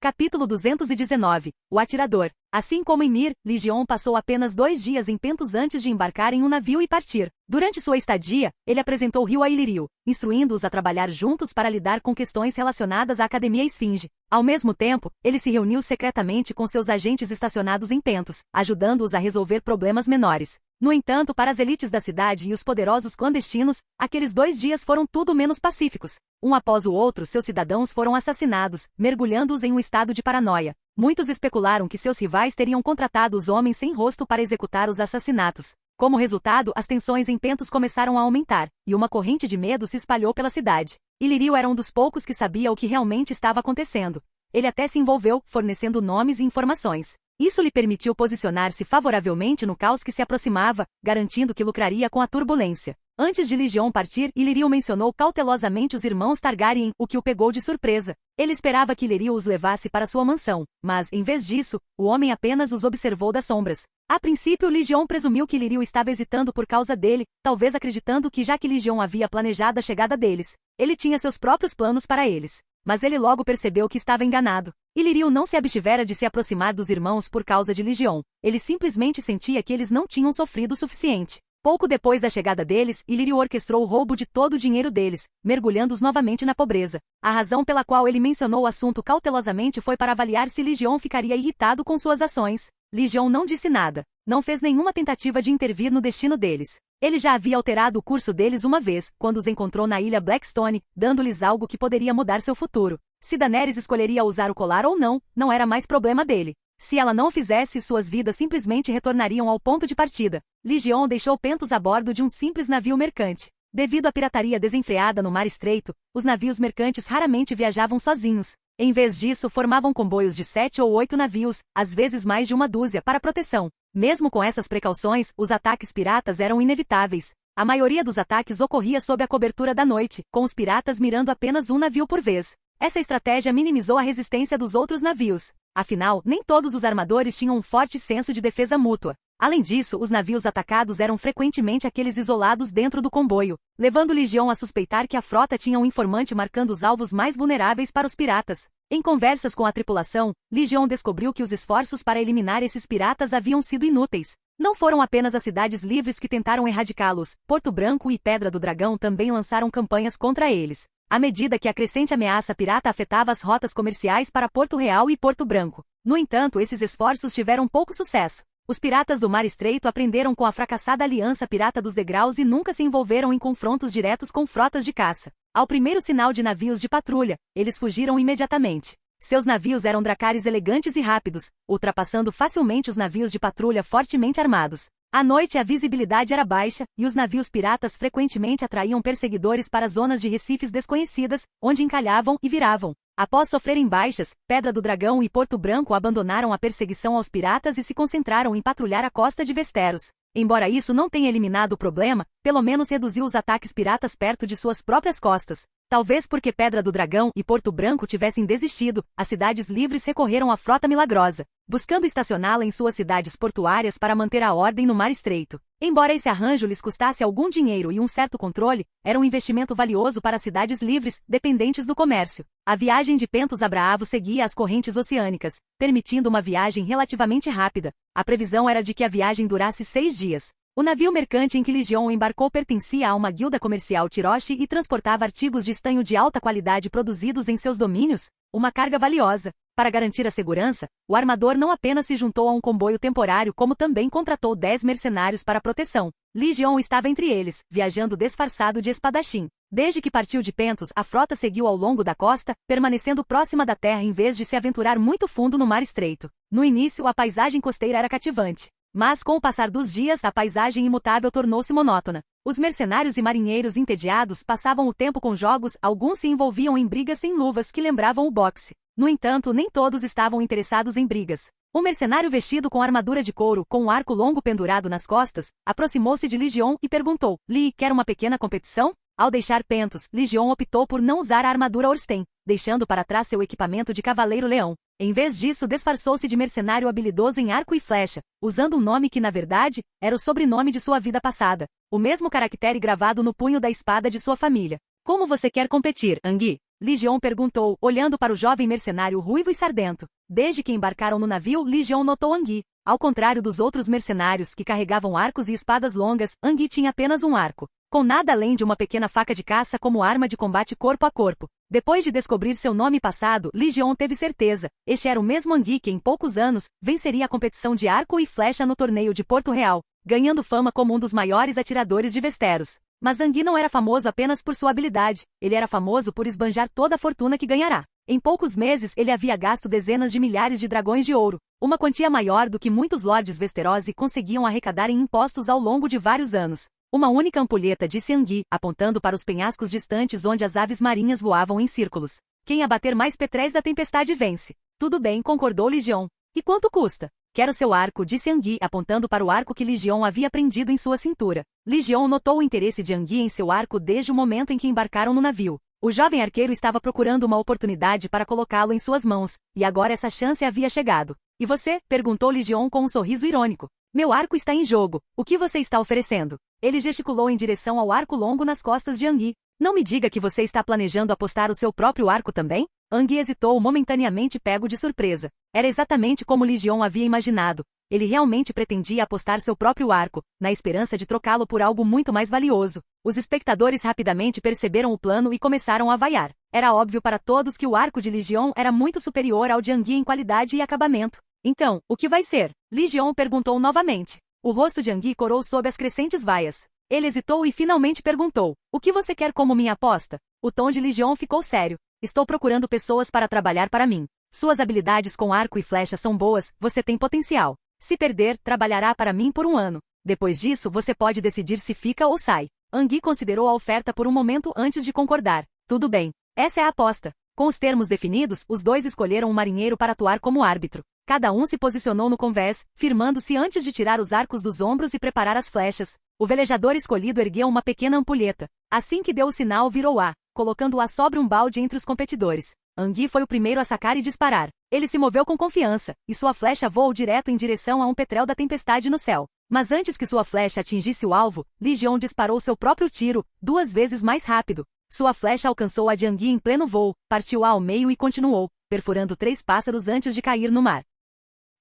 Capítulo 219. O atirador. Assim como em Mir, Legion passou apenas 2 dias em Pentos antes de embarcar em um navio e partir. Durante sua estadia, ele apresentou Ryu a Illyrio, instruindo-os a trabalhar juntos para lidar com questões relacionadas à Academia Esfinge. Ao mesmo tempo, ele se reuniu secretamente com seus agentes estacionados em Pentos, ajudando-os a resolver problemas menores. No entanto, para as elites da cidade e os poderosos clandestinos, aqueles 2 dias foram tudo menos pacíficos. Um após o outro, seus cidadãos foram assassinados, mergulhando-os em um estado de paranoia. Muitos especularam que seus rivais teriam contratado os homens sem rosto para executar os assassinatos. Como resultado, as tensões em Pentos começaram a aumentar, e uma corrente de medo se espalhou pela cidade. Illyrio era um dos poucos que sabia o que realmente estava acontecendo. Ele até se envolveu, fornecendo nomes e informações. Isso lhe permitiu posicionar-se favoravelmente no caos que se aproximava, garantindo que lucraria com a turbulência. Antes de Legion partir, Illyrio mencionou cautelosamente os irmãos Targaryen, o que o pegou de surpresa. Ele esperava que Illyrio os levasse para sua mansão, mas, em vez disso, o homem apenas os observou das sombras. A princípio, Legion presumiu que Illyrio estava hesitando por causa dele, talvez acreditando que já que Legion havia planejado a chegada deles, ele tinha seus próprios planos para eles. Mas ele logo percebeu que estava enganado. Illyrio não se abstivera de se aproximar dos irmãos por causa de Legion. Ele simplesmente sentia que eles não tinham sofrido o suficiente. Pouco depois da chegada deles, Illyrio orquestrou o roubo de todo o dinheiro deles, mergulhando-os novamente na pobreza. A razão pela qual ele mencionou o assunto cautelosamente foi para avaliar se Legion ficaria irritado com suas ações. Legion não disse nada. Não fez nenhuma tentativa de intervir no destino deles. Ele já havia alterado o curso deles uma vez, quando os encontrou na ilha Blackstone, dando-lhes algo que poderia mudar seu futuro. Se Daenerys escolheria usar o colar ou não, não era mais problema dele. Se ela não o fizesse, suas vidas simplesmente retornariam ao ponto de partida. Legion deixou Pentos a bordo de um simples navio mercante. Devido à pirataria desenfreada no Mar Estreito, os navios mercantes raramente viajavam sozinhos. Em vez disso, formavam comboios de 7 ou 8 navios, às vezes mais de uma dúzia, para proteção. Mesmo com essas precauções, os ataques piratas eram inevitáveis. A maioria dos ataques ocorria sob a cobertura da noite, com os piratas mirando apenas um navio por vez. Essa estratégia minimizou a resistência dos outros navios. Afinal, nem todos os armadores tinham um forte senso de defesa mútua. Além disso, os navios atacados eram frequentemente aqueles isolados dentro do comboio, levando Legion a suspeitar que a frota tinha um informante marcando os alvos mais vulneráveis para os piratas. Em conversas com a tripulação, Legion descobriu que os esforços para eliminar esses piratas haviam sido inúteis. Não foram apenas as cidades livres que tentaram erradicá-los, Porto Branco e Pedra do Dragão também lançaram campanhas contra eles. À medida que a crescente ameaça pirata afetava as rotas comerciais para Porto Real e Porto Branco. No entanto, esses esforços tiveram pouco sucesso. Os piratas do Mar Estreito aprenderam com a fracassada Aliança Pirata dos Degraus e nunca se envolveram em confrontos diretos com frotas de caça. Ao primeiro sinal de navios de patrulha, eles fugiram imediatamente. Seus navios eram dracares elegantes e rápidos, ultrapassando facilmente os navios de patrulha fortemente armados. À noite a visibilidade era baixa, e os navios piratas frequentemente atraíam perseguidores para zonas de recifes desconhecidas, onde encalhavam e viravam. Após sofrerem baixas, Pedra do Dragão e Porto Branco abandonaram a perseguição aos piratas e se concentraram em patrulhar a costa de Westeros. Embora isso não tenha eliminado o problema, pelo menos reduziu os ataques piratas perto de suas próprias costas. Talvez porque Pedra do Dragão e Porto Branco tivessem desistido, as cidades livres recorreram à Frota Milagrosa, buscando estacioná-la em suas cidades portuárias para manter a ordem no Mar Estreito. Embora esse arranjo lhes custasse algum dinheiro e um certo controle, era um investimento valioso para cidades livres, dependentes do comércio. A viagem de Pentos a Braavo seguia as correntes oceânicas, permitindo uma viagem relativamente rápida. A previsão era de que a viagem durasse 6 dias. O navio mercante em que Legion embarcou pertencia a uma guilda comercial Tiroshi e transportava artigos de estanho de alta qualidade produzidos em seus domínios, uma carga valiosa. Para garantir a segurança, o armador não apenas se juntou a um comboio temporário como também contratou 10 mercenários para proteção. Legion estava entre eles, viajando disfarçado de espadachim. Desde que partiu de Pentos, a frota seguiu ao longo da costa, permanecendo próxima da terra em vez de se aventurar muito fundo no Mar Estreito. No início, a paisagem costeira era cativante. Mas com o passar dos dias, a paisagem imutável tornou-se monótona. Os mercenários e marinheiros entediados passavam o tempo com jogos, alguns se envolviam em brigas sem luvas que lembravam o boxe. No entanto, nem todos estavam interessados em brigas. Um mercenário vestido com armadura de couro, com um arco longo pendurado nas costas, aproximou-se de Legion e perguntou: Lee, quer uma pequena competição? Ao deixar Pentos, Legion optou por não usar a armadura Orsten, deixando para trás seu equipamento de cavaleiro-leão. Em vez disso, disfarçou-se de mercenário habilidoso em arco e flecha, usando um nome que, na verdade, era o sobrenome de sua vida passada. O mesmo caractere gravado no punho da espada de sua família. Como você quer competir, Anguille? Li Jion perguntou, olhando para o jovem mercenário ruivo e sardento. Desde que embarcaram no navio, Li Jion notou Anguille. Ao contrário dos outros mercenários que carregavam arcos e espadas longas, Anguille tinha apenas um arco, com nada além de uma pequena faca de caça como arma de combate corpo a corpo. Depois de descobrir seu nome passado, Li Jion teve certeza. Este era o mesmo Anguille que, em poucos anos, venceria a competição de arco e flecha no torneio de Porto Real, ganhando fama como um dos maiores atiradores de Westeros. Mas Anguille não era famoso apenas por sua habilidade, ele era famoso por esbanjar toda a fortuna que ganhará. Em poucos meses ele havia gasto dezenas de milhares de dragões de ouro, uma quantia maior do que muitos lordes Westerosi conseguiam arrecadar em impostos ao longo de vários anos. Uma única ampulheta, disse Anguille, apontando para os penhascos distantes onde as aves marinhas voavam em círculos. Quem abater mais petréis da tempestade vence. Tudo bem, concordou Li Jion. E quanto custa? Quero seu arco, disse Anguille, apontando para o arco que Li Jion havia prendido em sua cintura. Li Jion notou o interesse de Anguille em seu arco desde o momento em que embarcaram no navio. O jovem arqueiro estava procurando uma oportunidade para colocá-lo em suas mãos, e agora essa chance havia chegado. E você? Perguntou Li Jion com um sorriso irônico. Meu arco está em jogo. O que você está oferecendo? Ele gesticulou em direção ao arco longo nas costas de Anguille. Não me diga que você está planejando apostar o seu próprio arco também? Anguille hesitou, momentaneamente pego de surpresa. Era exatamente como Li Jion havia imaginado. Ele realmente pretendia apostar seu próprio arco, na esperança de trocá-lo por algo muito mais valioso. Os espectadores rapidamente perceberam o plano e começaram a vaiar. Era óbvio para todos que o arco de Li Jion era muito superior ao de Anguille em qualidade e acabamento. Então, o que vai ser? Li Jion perguntou novamente. O rosto de Anguille corou sob as crescentes vaias. Ele hesitou e finalmente perguntou, o que você quer como minha aposta? O tom de Li Jion ficou sério. Estou procurando pessoas para trabalhar para mim. Suas habilidades com arco e flecha são boas, você tem potencial. Se perder, trabalhará para mim por um ano. Depois disso, você pode decidir se fica ou sai. Anguille considerou a oferta por um momento antes de concordar. Tudo bem. Essa é a aposta. Com os termos definidos, os dois escolheram um marinheiro para atuar como árbitro. Cada um se posicionou no convés, firmando-se antes de tirar os arcos dos ombros e preparar as flechas. O velejador escolhido ergueu uma pequena ampulheta. Assim que deu o sinal, virou A, colocando-a sobre um balde entre os competidores. Anguille foi o primeiro a sacar e disparar. Ele se moveu com confiança, e sua flecha voou direto em direção a um petrel da tempestade no céu. Mas antes que sua flecha atingisse o alvo, Li Jion disparou seu próprio tiro, 2 vezes mais rápido. Sua flecha alcançou a de Anguille em pleno voo, partiu ao meio e continuou, perfurando 3 pássaros antes de cair no mar.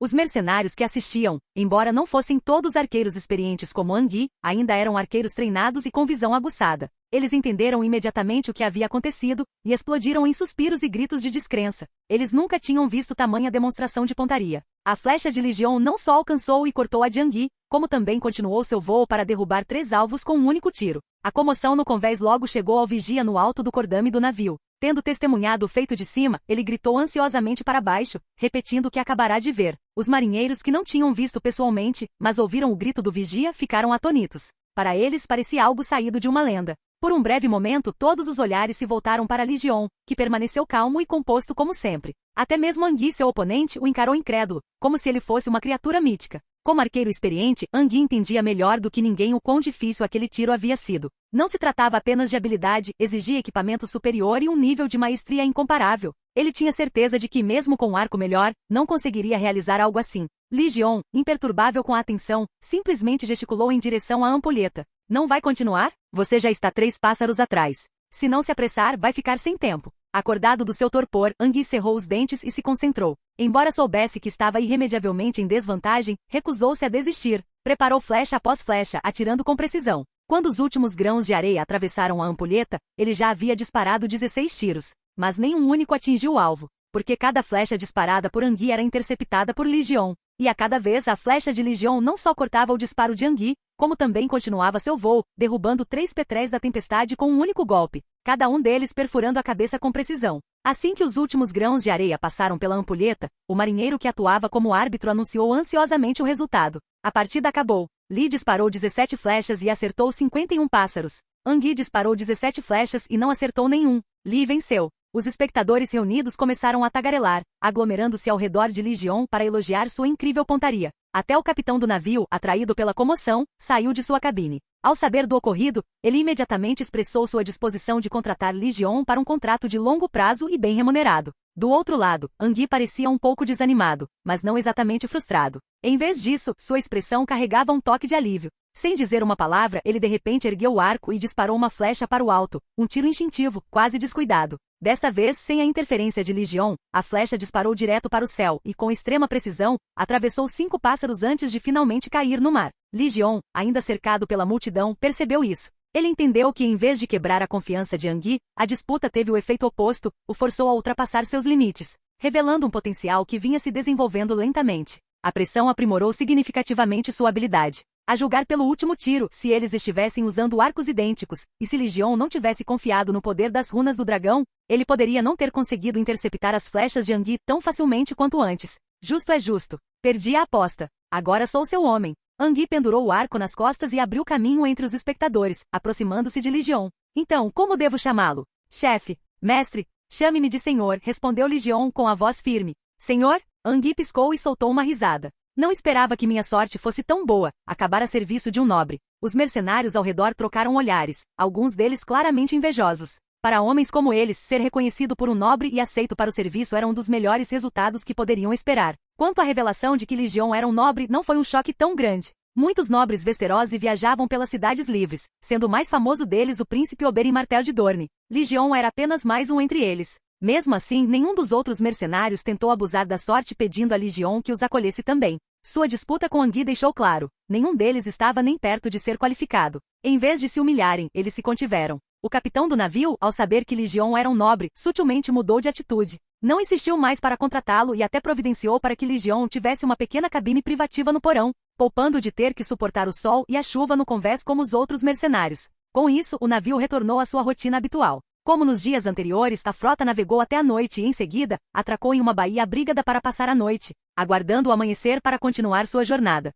Os mercenários que assistiam, embora não fossem todos arqueiros experientes como Anguille, ainda eram arqueiros treinados e com visão aguçada. Eles entenderam imediatamente o que havia acontecido, e explodiram em suspiros e gritos de descrença. Eles nunca tinham visto tamanha demonstração de pontaria. A flecha de Li Jion não só alcançou e cortou a de Anguille, como também continuou seu voo para derrubar 3 alvos com um único tiro. A comoção no convés logo chegou ao vigia no alto do cordame do navio. Tendo testemunhado o feito de cima, ele gritou ansiosamente para baixo, repetindo o que acabará de ver. Os marinheiros que não tinham visto pessoalmente, mas ouviram o grito do vigia, ficaram atônitos. Para eles parecia algo saído de uma lenda. Por um breve momento todos os olhares se voltaram para Li Jion, que permaneceu calmo e composto como sempre. Até mesmo Anguille, seu oponente, o encarou incrédulo, como se ele fosse uma criatura mítica. Como arqueiro experiente, Anguille entendia melhor do que ninguém o quão difícil aquele tiro havia sido. Não se tratava apenas de habilidade, exigia equipamento superior e um nível de maestria incomparável. Ele tinha certeza de que, mesmo com um arco melhor, não conseguiria realizar algo assim. Li Jion, imperturbável com a atenção, simplesmente gesticulou em direção à ampulheta. Não vai continuar? Você já está 3 pássaros atrás. Se não se apressar, vai ficar sem tempo. Acordado do seu torpor, Anguille cerrou os dentes e se concentrou. Embora soubesse que estava irremediavelmente em desvantagem, recusou-se a desistir. Preparou flecha após flecha, atirando com precisão. Quando os últimos grãos de areia atravessaram a ampulheta, ele já havia disparado 16 tiros. Mas nenhum único atingiu o alvo, porque cada flecha disparada por Anguille era interceptada por Li Jion. E a cada vez a flecha de Li Jion não só cortava o disparo de Anguille, como também continuava seu voo, derrubando 3 petréis da tempestade com um único golpe, cada um deles perfurando a cabeça com precisão. Assim que os últimos grãos de areia passaram pela ampulheta, o marinheiro que atuava como árbitro anunciou ansiosamente o resultado. A partida acabou. Li disparou 17 flechas e acertou 51 pássaros. Anguille disparou 17 flechas e não acertou nenhum. Li venceu. Os espectadores reunidos começaram a tagarelar, aglomerando-se ao redor de Li Jion para elogiar sua incrível pontaria. Até o capitão do navio, atraído pela comoção, saiu de sua cabine. Ao saber do ocorrido, ele imediatamente expressou sua disposição de contratar Li Jion para um contrato de longo prazo e bem remunerado. Do outro lado, Angui parecia um pouco desanimado, mas não exatamente frustrado. Em vez disso, sua expressão carregava um toque de alívio. Sem dizer uma palavra, ele de repente ergueu o arco e disparou uma flecha para o alto, um tiro instintivo, quase descuidado. Desta vez, sem a interferência de Li Jion, a flecha disparou direto para o céu e, com extrema precisão, atravessou 5 pássaros antes de finalmente cair no mar. Li Jion, ainda cercado pela multidão, percebeu isso. Ele entendeu que, em vez de quebrar a confiança de Angui, a disputa teve o efeito oposto, o forçou a ultrapassar seus limites, revelando um potencial que vinha se desenvolvendo lentamente. A pressão aprimorou significativamente sua habilidade. A julgar pelo último tiro, se eles estivessem usando arcos idênticos, e se Li Jion não tivesse confiado no poder das runas do dragão, ele poderia não ter conseguido interceptar as flechas de Angui tão facilmente quanto antes. Justo é justo. Perdi a aposta. Agora sou seu homem. Angui pendurou o arco nas costas e abriu caminho entre os espectadores, aproximando-se de Li Jion. Então, como devo chamá-lo? Chefe, mestre, chame-me de senhor, respondeu Li Jion com a voz firme. Senhor? Angui piscou e soltou uma risada. Não esperava que minha sorte fosse tão boa, acabar a serviço de um nobre. Os mercenários ao redor trocaram olhares, alguns deles claramente invejosos. Para homens como eles, ser reconhecido por um nobre e aceito para o serviço era um dos melhores resultados que poderiam esperar. Quanto à revelação de que Li Jion era um nobre, não foi um choque tão grande. Muitos nobres Westerosi viajavam pelas cidades livres, sendo o mais famoso deles o príncipe Oberyn Martell de Dorne. Li Jion era apenas mais um entre eles. Mesmo assim, nenhum dos outros mercenários tentou abusar da sorte pedindo a Li Jion que os acolhesse também. Sua disputa com Angui deixou claro, nenhum deles estava nem perto de ser qualificado. Em vez de se humilharem, eles se contiveram. O capitão do navio, ao saber que Li Jion era um nobre, sutilmente mudou de atitude. Não insistiu mais para contratá-lo e até providenciou para que Li Jion tivesse uma pequena cabine privativa no porão, poupando de ter que suportar o sol e a chuva no convés como os outros mercenários. Com isso, o navio retornou à sua rotina habitual. Como nos dias anteriores, a frota navegou até a noite e, em seguida, atracou em uma baía abrígada para passar a noite, aguardando o amanhecer para continuar sua jornada.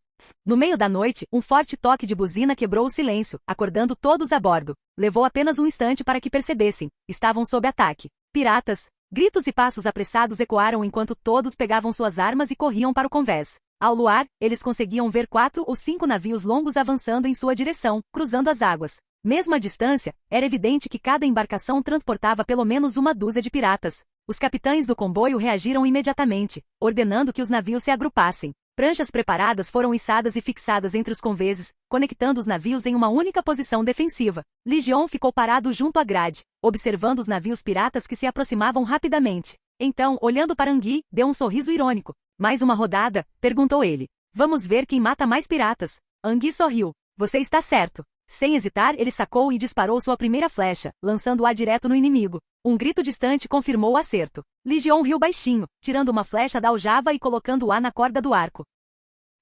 No meio da noite, um forte toque de buzina quebrou o silêncio, acordando todos a bordo. Levou apenas um instante para que percebessem. Estavam sob ataque. Piratas! Gritos e passos apressados ecoaram enquanto todos pegavam suas armas e corriam para o convés. Ao luar, eles conseguiam ver 4 ou 5 navios longos avançando em sua direção, cruzando as águas. Mesmo à distância, era evidente que cada embarcação transportava pelo menos uma dúzia de piratas. Os capitães do comboio reagiram imediatamente, ordenando que os navios se agrupassem. Pranchas preparadas foram içadas e fixadas entre os conveses, conectando os navios em uma única posição defensiva. Li Jion ficou parado junto à grade, observando os navios piratas que se aproximavam rapidamente. Então, olhando para Angui, deu um sorriso irônico. Mais uma rodada? Perguntou ele. Vamos ver quem mata mais piratas. Angui sorriu. Você está certo. Sem hesitar, ele sacou e disparou sua primeira flecha, lançando-a direto no inimigo. Um grito distante confirmou o acerto. Li Jion riu baixinho, tirando uma flecha da aljava e colocando-a na corda do arco.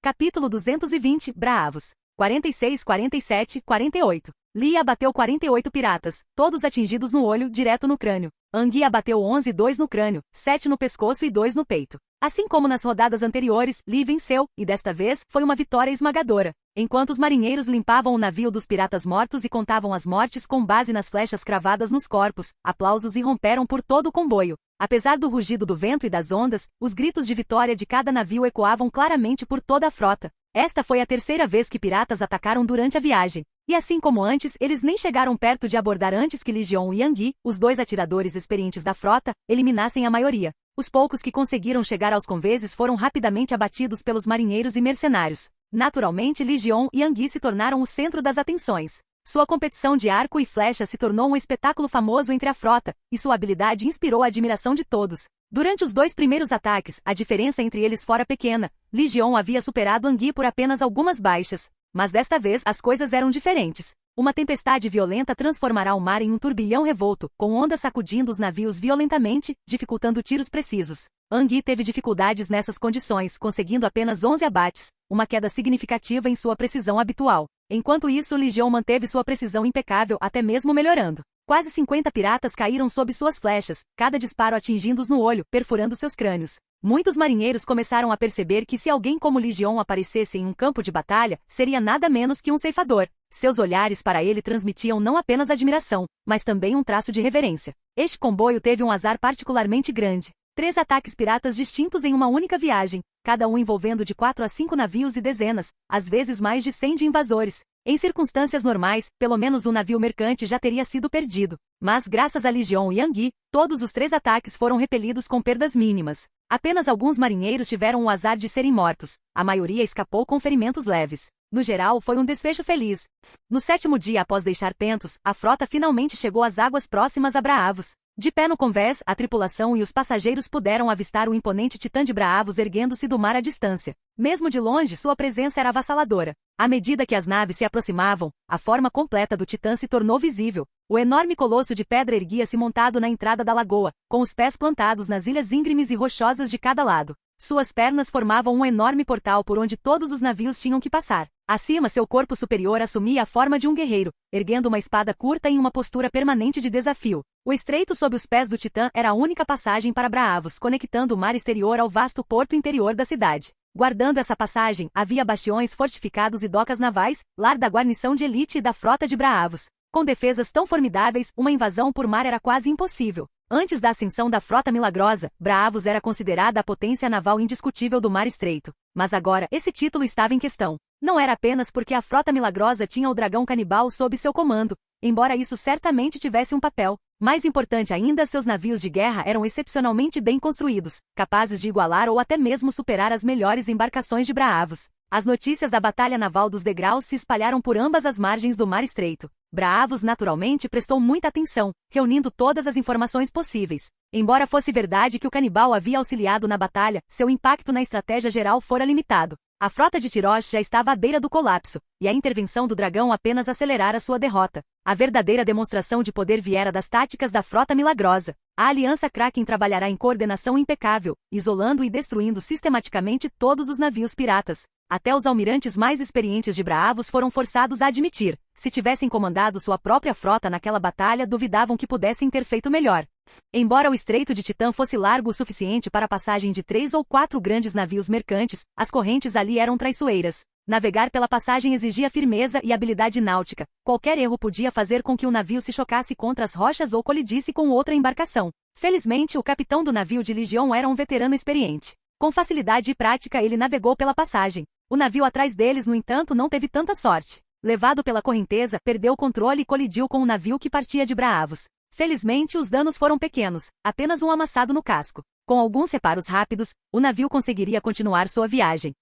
Capítulo 220, Bravos. 46, 47, 48. Li abateu 48 piratas, todos atingidos no olho, direto no crânio. Angui abateu 11 e 2 no crânio, 7 no pescoço e 2 no peito. Assim como nas rodadas anteriores, Li venceu, e desta vez, foi uma vitória esmagadora. Enquanto os marinheiros limpavam o navio dos piratas mortos e contavam as mortes com base nas flechas cravadas nos corpos, aplausos irromperam por todo o comboio. Apesar do rugido do vento e das ondas, os gritos de vitória de cada navio ecoavam claramente por toda a frota. Esta foi a terceira vez que piratas atacaram durante a viagem. E assim como antes, eles nem chegaram perto de abordar antes que Li Jion e Angui, os 2 atiradores experientes da frota, eliminassem a maioria. Os poucos que conseguiram chegar aos conveses foram rapidamente abatidos pelos marinheiros e mercenários. Naturalmente, Li Jion e Angui se tornaram o centro das atenções. Sua competição de arco e flecha se tornou um espetáculo famoso entre a frota, e sua habilidade inspirou a admiração de todos. Durante os 2 primeiros ataques, a diferença entre eles fora pequena. Li Jion havia superado Angui por apenas algumas baixas. Mas desta vez, as coisas eram diferentes. Uma tempestade violenta transformará o mar em um turbilhão revolto, com ondas sacudindo os navios violentamente, dificultando tiros precisos. Angui teve dificuldades nessas condições, conseguindo apenas 11 abates, uma queda significativa em sua precisão habitual. Enquanto isso, Li Jion manteve sua precisão impecável, até mesmo melhorando. Quase 50 piratas caíram sob suas flechas, cada disparo atingindo-os no olho, perfurando seus crânios. Muitos marinheiros começaram a perceber que se alguém como Legion aparecesse em um campo de batalha, seria nada menos que um ceifador. Seus olhares para ele transmitiam não apenas admiração, mas também um traço de reverência. Este comboio teve um azar particularmente grande. 3 ataques piratas distintos em uma única viagem, cada um envolvendo de 4 a 5 navios e dezenas, às vezes mais de 100 de invasores. Em circunstâncias normais, pelo menos um navio mercante já teria sido perdido. Mas graças a Legion e Anguille, todos os 3 ataques foram repelidos com perdas mínimas. Apenas alguns marinheiros tiveram o azar de serem mortos. A maioria escapou com ferimentos leves. No geral, foi um desfecho feliz. No 7º dia após deixar Pentos, a frota finalmente chegou às águas próximas a Braavos. De pé no convés, a tripulação e os passageiros puderam avistar o imponente Titã de Braavos erguendo-se do mar à distância. Mesmo de longe, sua presença era avassaladora. À medida que as naves se aproximavam, a forma completa do Titã se tornou visível. O enorme colosso de pedra erguia-se montado na entrada da lagoa, com os pés plantados nas ilhas íngremes e rochosas de cada lado. Suas pernas formavam um enorme portal por onde todos os navios tinham que passar. Acima, seu corpo superior assumia a forma de um guerreiro, erguendo uma espada curta em uma postura permanente de desafio. O estreito sob os pés do Titã era a única passagem para Braavos, conectando o mar exterior ao vasto porto interior da cidade. Guardando essa passagem, havia bastiões fortificados e docas navais, lar da guarnição de elite e da frota de Braavos. Com defesas tão formidáveis, uma invasão por mar era quase impossível. Antes da ascensão da Frota Milagrosa, Braavos era considerada a potência naval indiscutível do Mar Estreito. Mas agora, esse título estava em questão. Não era apenas porque a Frota Milagrosa tinha o dragão canibal sob seu comando, embora isso certamente tivesse um papel. Mais importante ainda, seus navios de guerra eram excepcionalmente bem construídos, capazes de igualar ou até mesmo superar as melhores embarcações de Braavos. As notícias da Batalha Naval dos Degraus se espalharam por ambas as margens do Mar Estreito. Braavos naturalmente prestou muita atenção, reunindo todas as informações possíveis. Embora fosse verdade que o canibal havia auxiliado na batalha, seu impacto na estratégia geral fora limitado. A frota de Tirosh já estava à beira do colapso, e a intervenção do dragão apenas acelerara sua derrota. A verdadeira demonstração de poder viera das táticas da Frota Milagrosa. A Aliança Kraken trabalhará em coordenação impecável, isolando e destruindo sistematicamente todos os navios piratas. Até os almirantes mais experientes de Braavos foram forçados a admitir, se tivessem comandado sua própria frota naquela batalha, duvidavam que pudessem ter feito melhor. Embora o Estreito de Titã fosse largo o suficiente para a passagem de 3 ou 4 grandes navios mercantes, as correntes ali eram traiçoeiras. Navegar pela passagem exigia firmeza e habilidade náutica. Qualquer erro podia fazer com que o navio se chocasse contra as rochas ou colidisse com outra embarcação. Felizmente, o capitão do navio de Legion era um veterano experiente. Com facilidade e prática ele navegou pela passagem. O navio atrás deles, no entanto, não teve tanta sorte. Levado pela correnteza, perdeu o controle e colidiu com o navio que partia de Braavos. Felizmente, os danos foram pequenos, apenas um amassado no casco. Com alguns reparos rápidos, o navio conseguiria continuar sua viagem.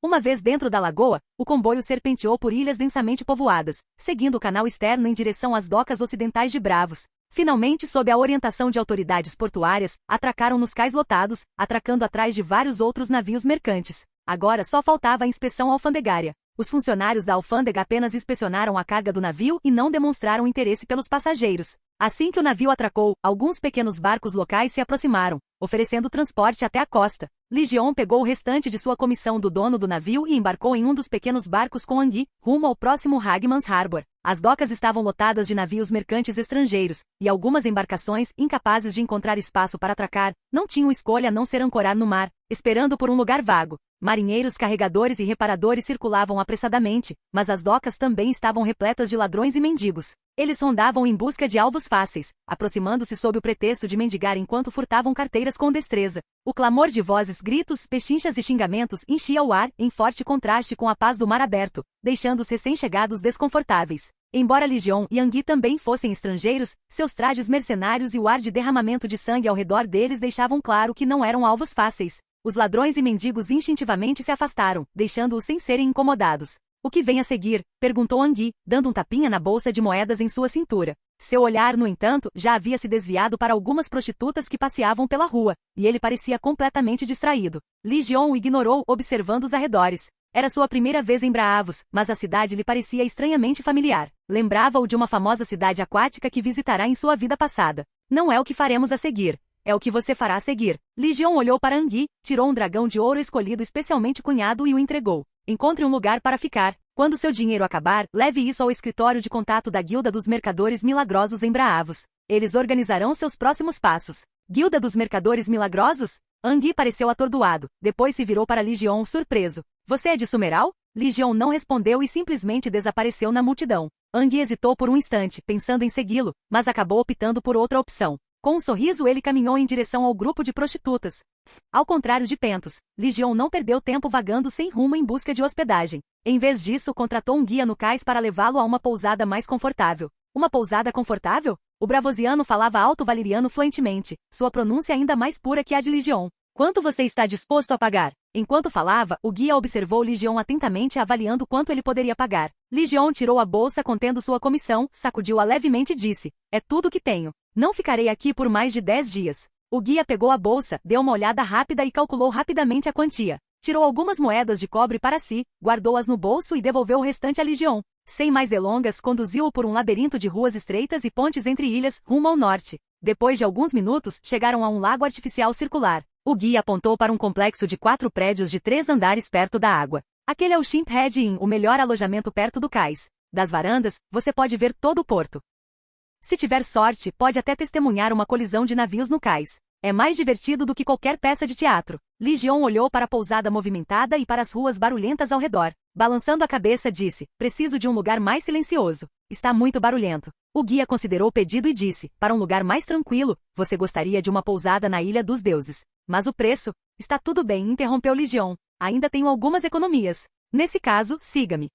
Uma vez dentro da lagoa, o comboio serpenteou por ilhas densamente povoadas, seguindo o canal externo em direção às docas ocidentais de Braavos. Finalmente, sob a orientação de autoridades portuárias, atracaram nos cais lotados, atracando atrás de vários outros navios mercantes. Agora só faltava a inspeção alfandegária. Os funcionários da alfândega apenas inspecionaram a carga do navio e não demonstraram interesse pelos passageiros. Assim que o navio atracou, alguns pequenos barcos locais se aproximaram, oferecendo transporte até a costa. Legion pegou o restante de sua comissão do dono do navio e embarcou em um dos pequenos barcos com Anguille, rumo ao próximo Hagmans Harbor. As docas estavam lotadas de navios mercantes estrangeiros, e algumas embarcações, incapazes de encontrar espaço para atracar, não tinham escolha a não ser ancorar no mar, esperando por um lugar vago. Marinheiros, carregadores e reparadores circulavam apressadamente, mas as docas também estavam repletas de ladrões e mendigos. Eles rondavam em busca de alvos fáceis, aproximando-se sob o pretexto de mendigar enquanto furtavam carteiras com destreza. O clamor de vozes, gritos, pechinchas e xingamentos enchia o ar, em forte contraste com a paz do mar aberto, deixando os recém-chegados desconfortáveis. Embora Legion e Anguille também fossem estrangeiros, seus trajes mercenários e o ar de derramamento de sangue ao redor deles deixavam claro que não eram alvos fáceis. Os ladrões e mendigos instintivamente se afastaram, deixando-os sem serem incomodados. O que vem a seguir? Perguntou Anguille, dando um tapinha na bolsa de moedas em sua cintura. Seu olhar, no entanto, já havia se desviado para algumas prostitutas que passeavam pela rua, e ele parecia completamente distraído. Legion o ignorou, observando os arredores. Era sua primeira vez em Braavos, mas a cidade lhe parecia estranhamente familiar. Lembrava-o de uma famosa cidade aquática que visitará em sua vida passada. Não é o que faremos a seguir. É o que você fará a seguir. Legion olhou para Anguille, tirou um dragão de ouro escolhido especialmente cunhado e o entregou. Encontre um lugar para ficar. Quando seu dinheiro acabar, leve isso ao escritório de contato da Guilda dos Mercadores Milagrosos em Braavos. Eles organizarão seus próximos passos. Guilda dos Mercadores Milagrosos? Anguy pareceu atordoado, depois se virou para Legion surpreso. Você é de Sumeral? Legion não respondeu e simplesmente desapareceu na multidão. Anguy hesitou por um instante, pensando em segui-lo, mas acabou optando por outra opção. Com um sorriso ele caminhou em direção ao grupo de prostitutas. Ao contrário de Pentos, Legion não perdeu tempo vagando sem rumo em busca de hospedagem. Em vez disso, contratou um guia no cais para levá-lo a uma pousada mais confortável. Uma pousada confortável? O bravosiano falava alto valeriano fluentemente, sua pronúncia ainda mais pura que a de Legion. Quanto você está disposto a pagar? Enquanto falava, o guia observou Legion atentamente avaliando quanto ele poderia pagar. Legion tirou a bolsa contendo sua comissão, sacudiu-a levemente e disse, é tudo que tenho. Não ficarei aqui por mais de 10 dias. O guia pegou a bolsa, deu uma olhada rápida e calculou rapidamente a quantia. Tirou algumas moedas de cobre para si, guardou-as no bolso e devolveu o restante a Legion. Sem mais delongas, conduziu-o por um labirinto de ruas estreitas e pontes entre ilhas, rumo ao norte. Depois de alguns minutos, chegaram a um lago artificial circular. O guia apontou para um complexo de 4 prédios de 3 andares perto da água. Aquele é o Sheephead Inn, o melhor alojamento perto do cais. Das varandas, você pode ver todo o porto. Se tiver sorte, pode até testemunhar uma colisão de navios no cais. É mais divertido do que qualquer peça de teatro. Legion olhou para a pousada movimentada e para as ruas barulhentas ao redor. Balançando a cabeça, disse, preciso de um lugar mais silencioso. Está muito barulhento. O guia considerou o pedido e disse, para um lugar mais tranquilo, você gostaria de uma pousada na Ilha dos Deuses. Mas o preço? Está tudo bem, interrompeu Legion. Ainda tenho algumas economias. Nesse caso, siga-me.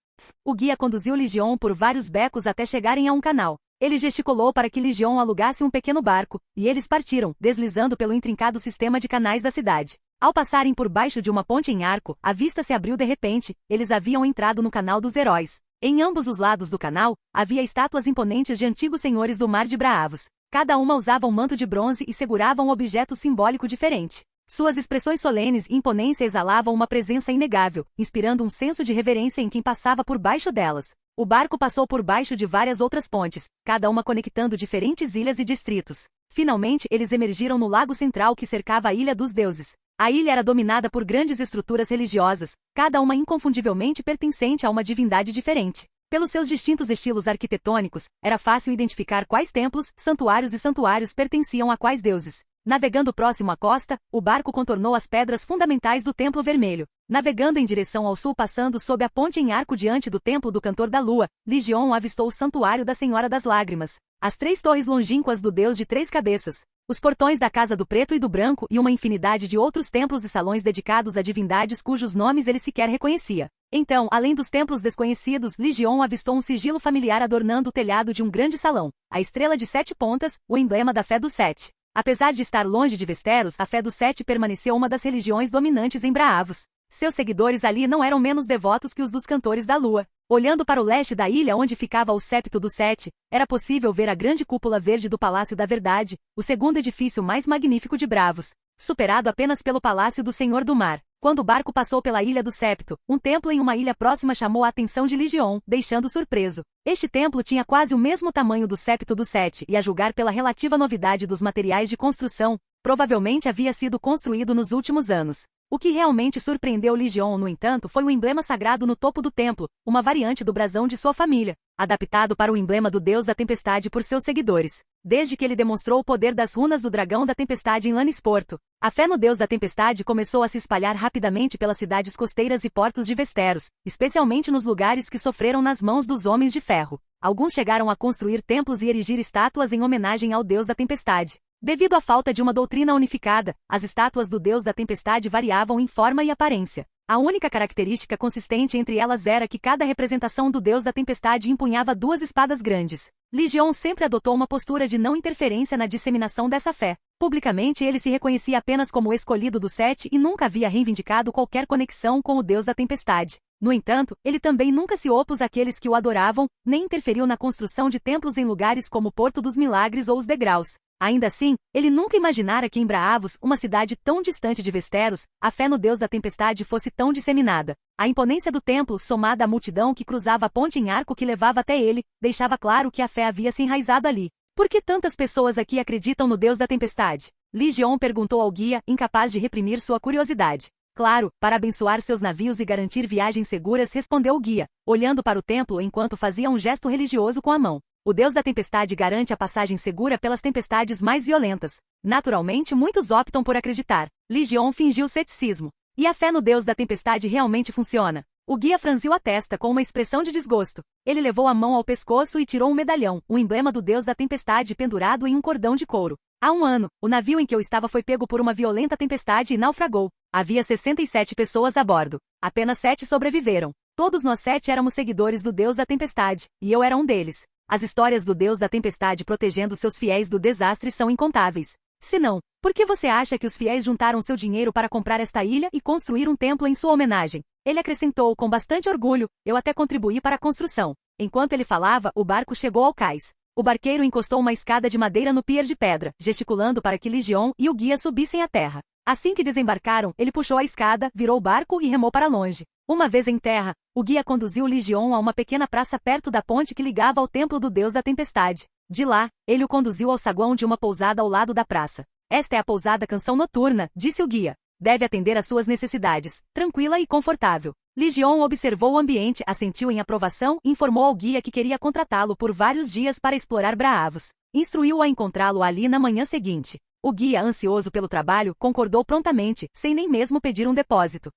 O guia conduziu Legion por vários becos até chegarem a um canal. Ele gesticulou para que Legion alugasse um pequeno barco, e eles partiram, deslizando pelo intrincado sistema de canais da cidade. Ao passarem por baixo de uma ponte em arco, a vista se abriu de repente, eles haviam entrado no Canal dos Heróis. Em ambos os lados do canal, havia estátuas imponentes de antigos senhores do Mar de Braavos. Cada uma usava um manto de bronze e segurava um objeto simbólico diferente. Suas expressões solenes e imponência exalavam uma presença inegável, inspirando um senso de reverência em quem passava por baixo delas. O barco passou por baixo de várias outras pontes, cada uma conectando diferentes ilhas e distritos. Finalmente, eles emergiram no lago central que cercava a Ilha dos Deuses. A ilha era dominada por grandes estruturas religiosas, cada uma inconfundivelmente pertencente a uma divindade diferente. Pelos seus distintos estilos arquitetônicos, era fácil identificar quais templos, santuários e santuários pertenciam a quais deuses. Navegando próximo à costa, o barco contornou as pedras fundamentais do Templo Vermelho. Navegando em direção ao sul passando sob a ponte em arco diante do Templo do Cantor da Lua, Legion avistou o Santuário da Senhora das Lágrimas. As 3 torres longínquas do Deus de 3 cabeças. Os portões da Casa do Preto e do Branco e uma infinidade de outros templos e salões dedicados a divindades cujos nomes ele sequer reconhecia. Então, além dos templos desconhecidos, Legion avistou um sigilo familiar adornando o telhado de um grande salão. A estrela de 7 pontas, o emblema da fé dos 7. Apesar de estar longe de Westeros, a fé dos 7 permaneceu uma das religiões dominantes em Braavos. Seus seguidores ali não eram menos devotos que os dos Cantores da Lua. Olhando para o leste da ilha onde ficava o Septo dos 7, era possível ver a grande cúpula verde do Palácio da Verdade, o segundo edifício mais magnífico de Braavos, superado apenas pelo Palácio do Senhor do Mar. Quando o barco passou pela Ilha do Septo, um templo em uma ilha próxima chamou a atenção de Legion, deixando surpreso. Este templo tinha quase o mesmo tamanho do Septo dos 7 e, a julgar pela relativa novidade dos materiais de construção, provavelmente havia sido construído nos últimos anos. O que realmente surpreendeu Legion, no entanto, foi o emblema sagrado no topo do templo, uma variante do brasão de sua família, adaptado para o emblema do Deus da Tempestade por seus seguidores. Desde que ele demonstrou o poder das runas do Dragão da Tempestade em Lannisporto, a fé no Deus da Tempestade começou a se espalhar rapidamente pelas cidades costeiras e portos de Westeros, especialmente nos lugares que sofreram nas mãos dos Homens de Ferro. Alguns chegaram a construir templos e erigir estátuas em homenagem ao Deus da Tempestade. Devido à falta de uma doutrina unificada, as estátuas do Deus da Tempestade variavam em forma e aparência. A única característica consistente entre elas era que cada representação do Deus da Tempestade empunhava 2 espadas grandes. Legion sempre adotou uma postura de não interferência na disseminação dessa fé. Publicamente ele se reconhecia apenas como o escolhido dos 7 e nunca havia reivindicado qualquer conexão com o Deus da Tempestade. No entanto, ele também nunca se opôs àqueles que o adoravam, nem interferiu na construção de templos em lugares como Porto dos Milagres ou os Degraus. Ainda assim, ele nunca imaginara que em Braavos, uma cidade tão distante de Westeros, a fé no Deus da Tempestade fosse tão disseminada. A imponência do templo, somada à multidão que cruzava a ponte em arco que levava até ele, deixava claro que a fé havia se enraizado ali. Por que tantas pessoas aqui acreditam no Deus da Tempestade? Legion perguntou ao guia, incapaz de reprimir sua curiosidade. Claro, para abençoar seus navios e garantir viagens seguras, respondeu o guia, olhando para o templo enquanto fazia um gesto religioso com a mão. O deus da tempestade garante a passagem segura pelas tempestades mais violentas. Naturalmente, muitos optam por acreditar. Lee Jeon fingiu ceticismo. E a fé no deus da tempestade realmente funciona? O guia franziu a testa com uma expressão de desgosto. Ele levou a mão ao pescoço e tirou um medalhão, o emblema do deus da tempestade pendurado em um cordão de couro. Há um ano, o navio em que eu estava foi pego por uma violenta tempestade e naufragou. Havia 67 pessoas a bordo. Apenas 7 sobreviveram. Todos nós 7 éramos seguidores do deus da tempestade, e eu era um deles. As histórias do deus da tempestade protegendo seus fiéis do desastre são incontáveis. Se não, por que você acha que os fiéis juntaram seu dinheiro para comprar esta ilha e construir um templo em sua homenagem? Ele acrescentou com bastante orgulho, eu até contribuí para a construção. Enquanto ele falava, o barco chegou ao cais. O barqueiro encostou uma escada de madeira no pier de pedra, gesticulando para que Lee Jeon e o guia subissem à terra. Assim que desembarcaram, ele puxou a escada, virou o barco e remou para longe. Uma vez em terra, o guia conduziu Lee Jeon a uma pequena praça perto da ponte que ligava ao templo do deus da tempestade. De lá, ele o conduziu ao saguão de uma pousada ao lado da praça. Esta é a pousada Canção Noturna, disse o guia. Deve atender às suas necessidades, tranquila e confortável. Lee Jeon observou o ambiente, assentiu em aprovação e informou ao guia que queria contratá-lo por vários dias para explorar Braavos. Instruiu-o a encontrá-lo ali na manhã seguinte. O guia, ansioso pelo trabalho, concordou prontamente, sem nem mesmo pedir um depósito.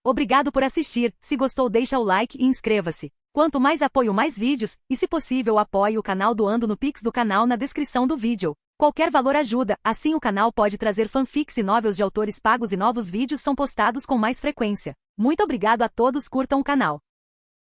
Obrigado por assistir, se gostou deixa o like e inscreva-se. Quanto mais apoio mais vídeos, e se possível apoie o canal doando no Pix do canal na descrição do vídeo. Qualquer valor ajuda, assim o canal pode trazer fanfics e novels de autores pagos e novos vídeos são postados com mais frequência. Muito obrigado a todos, curtam o canal.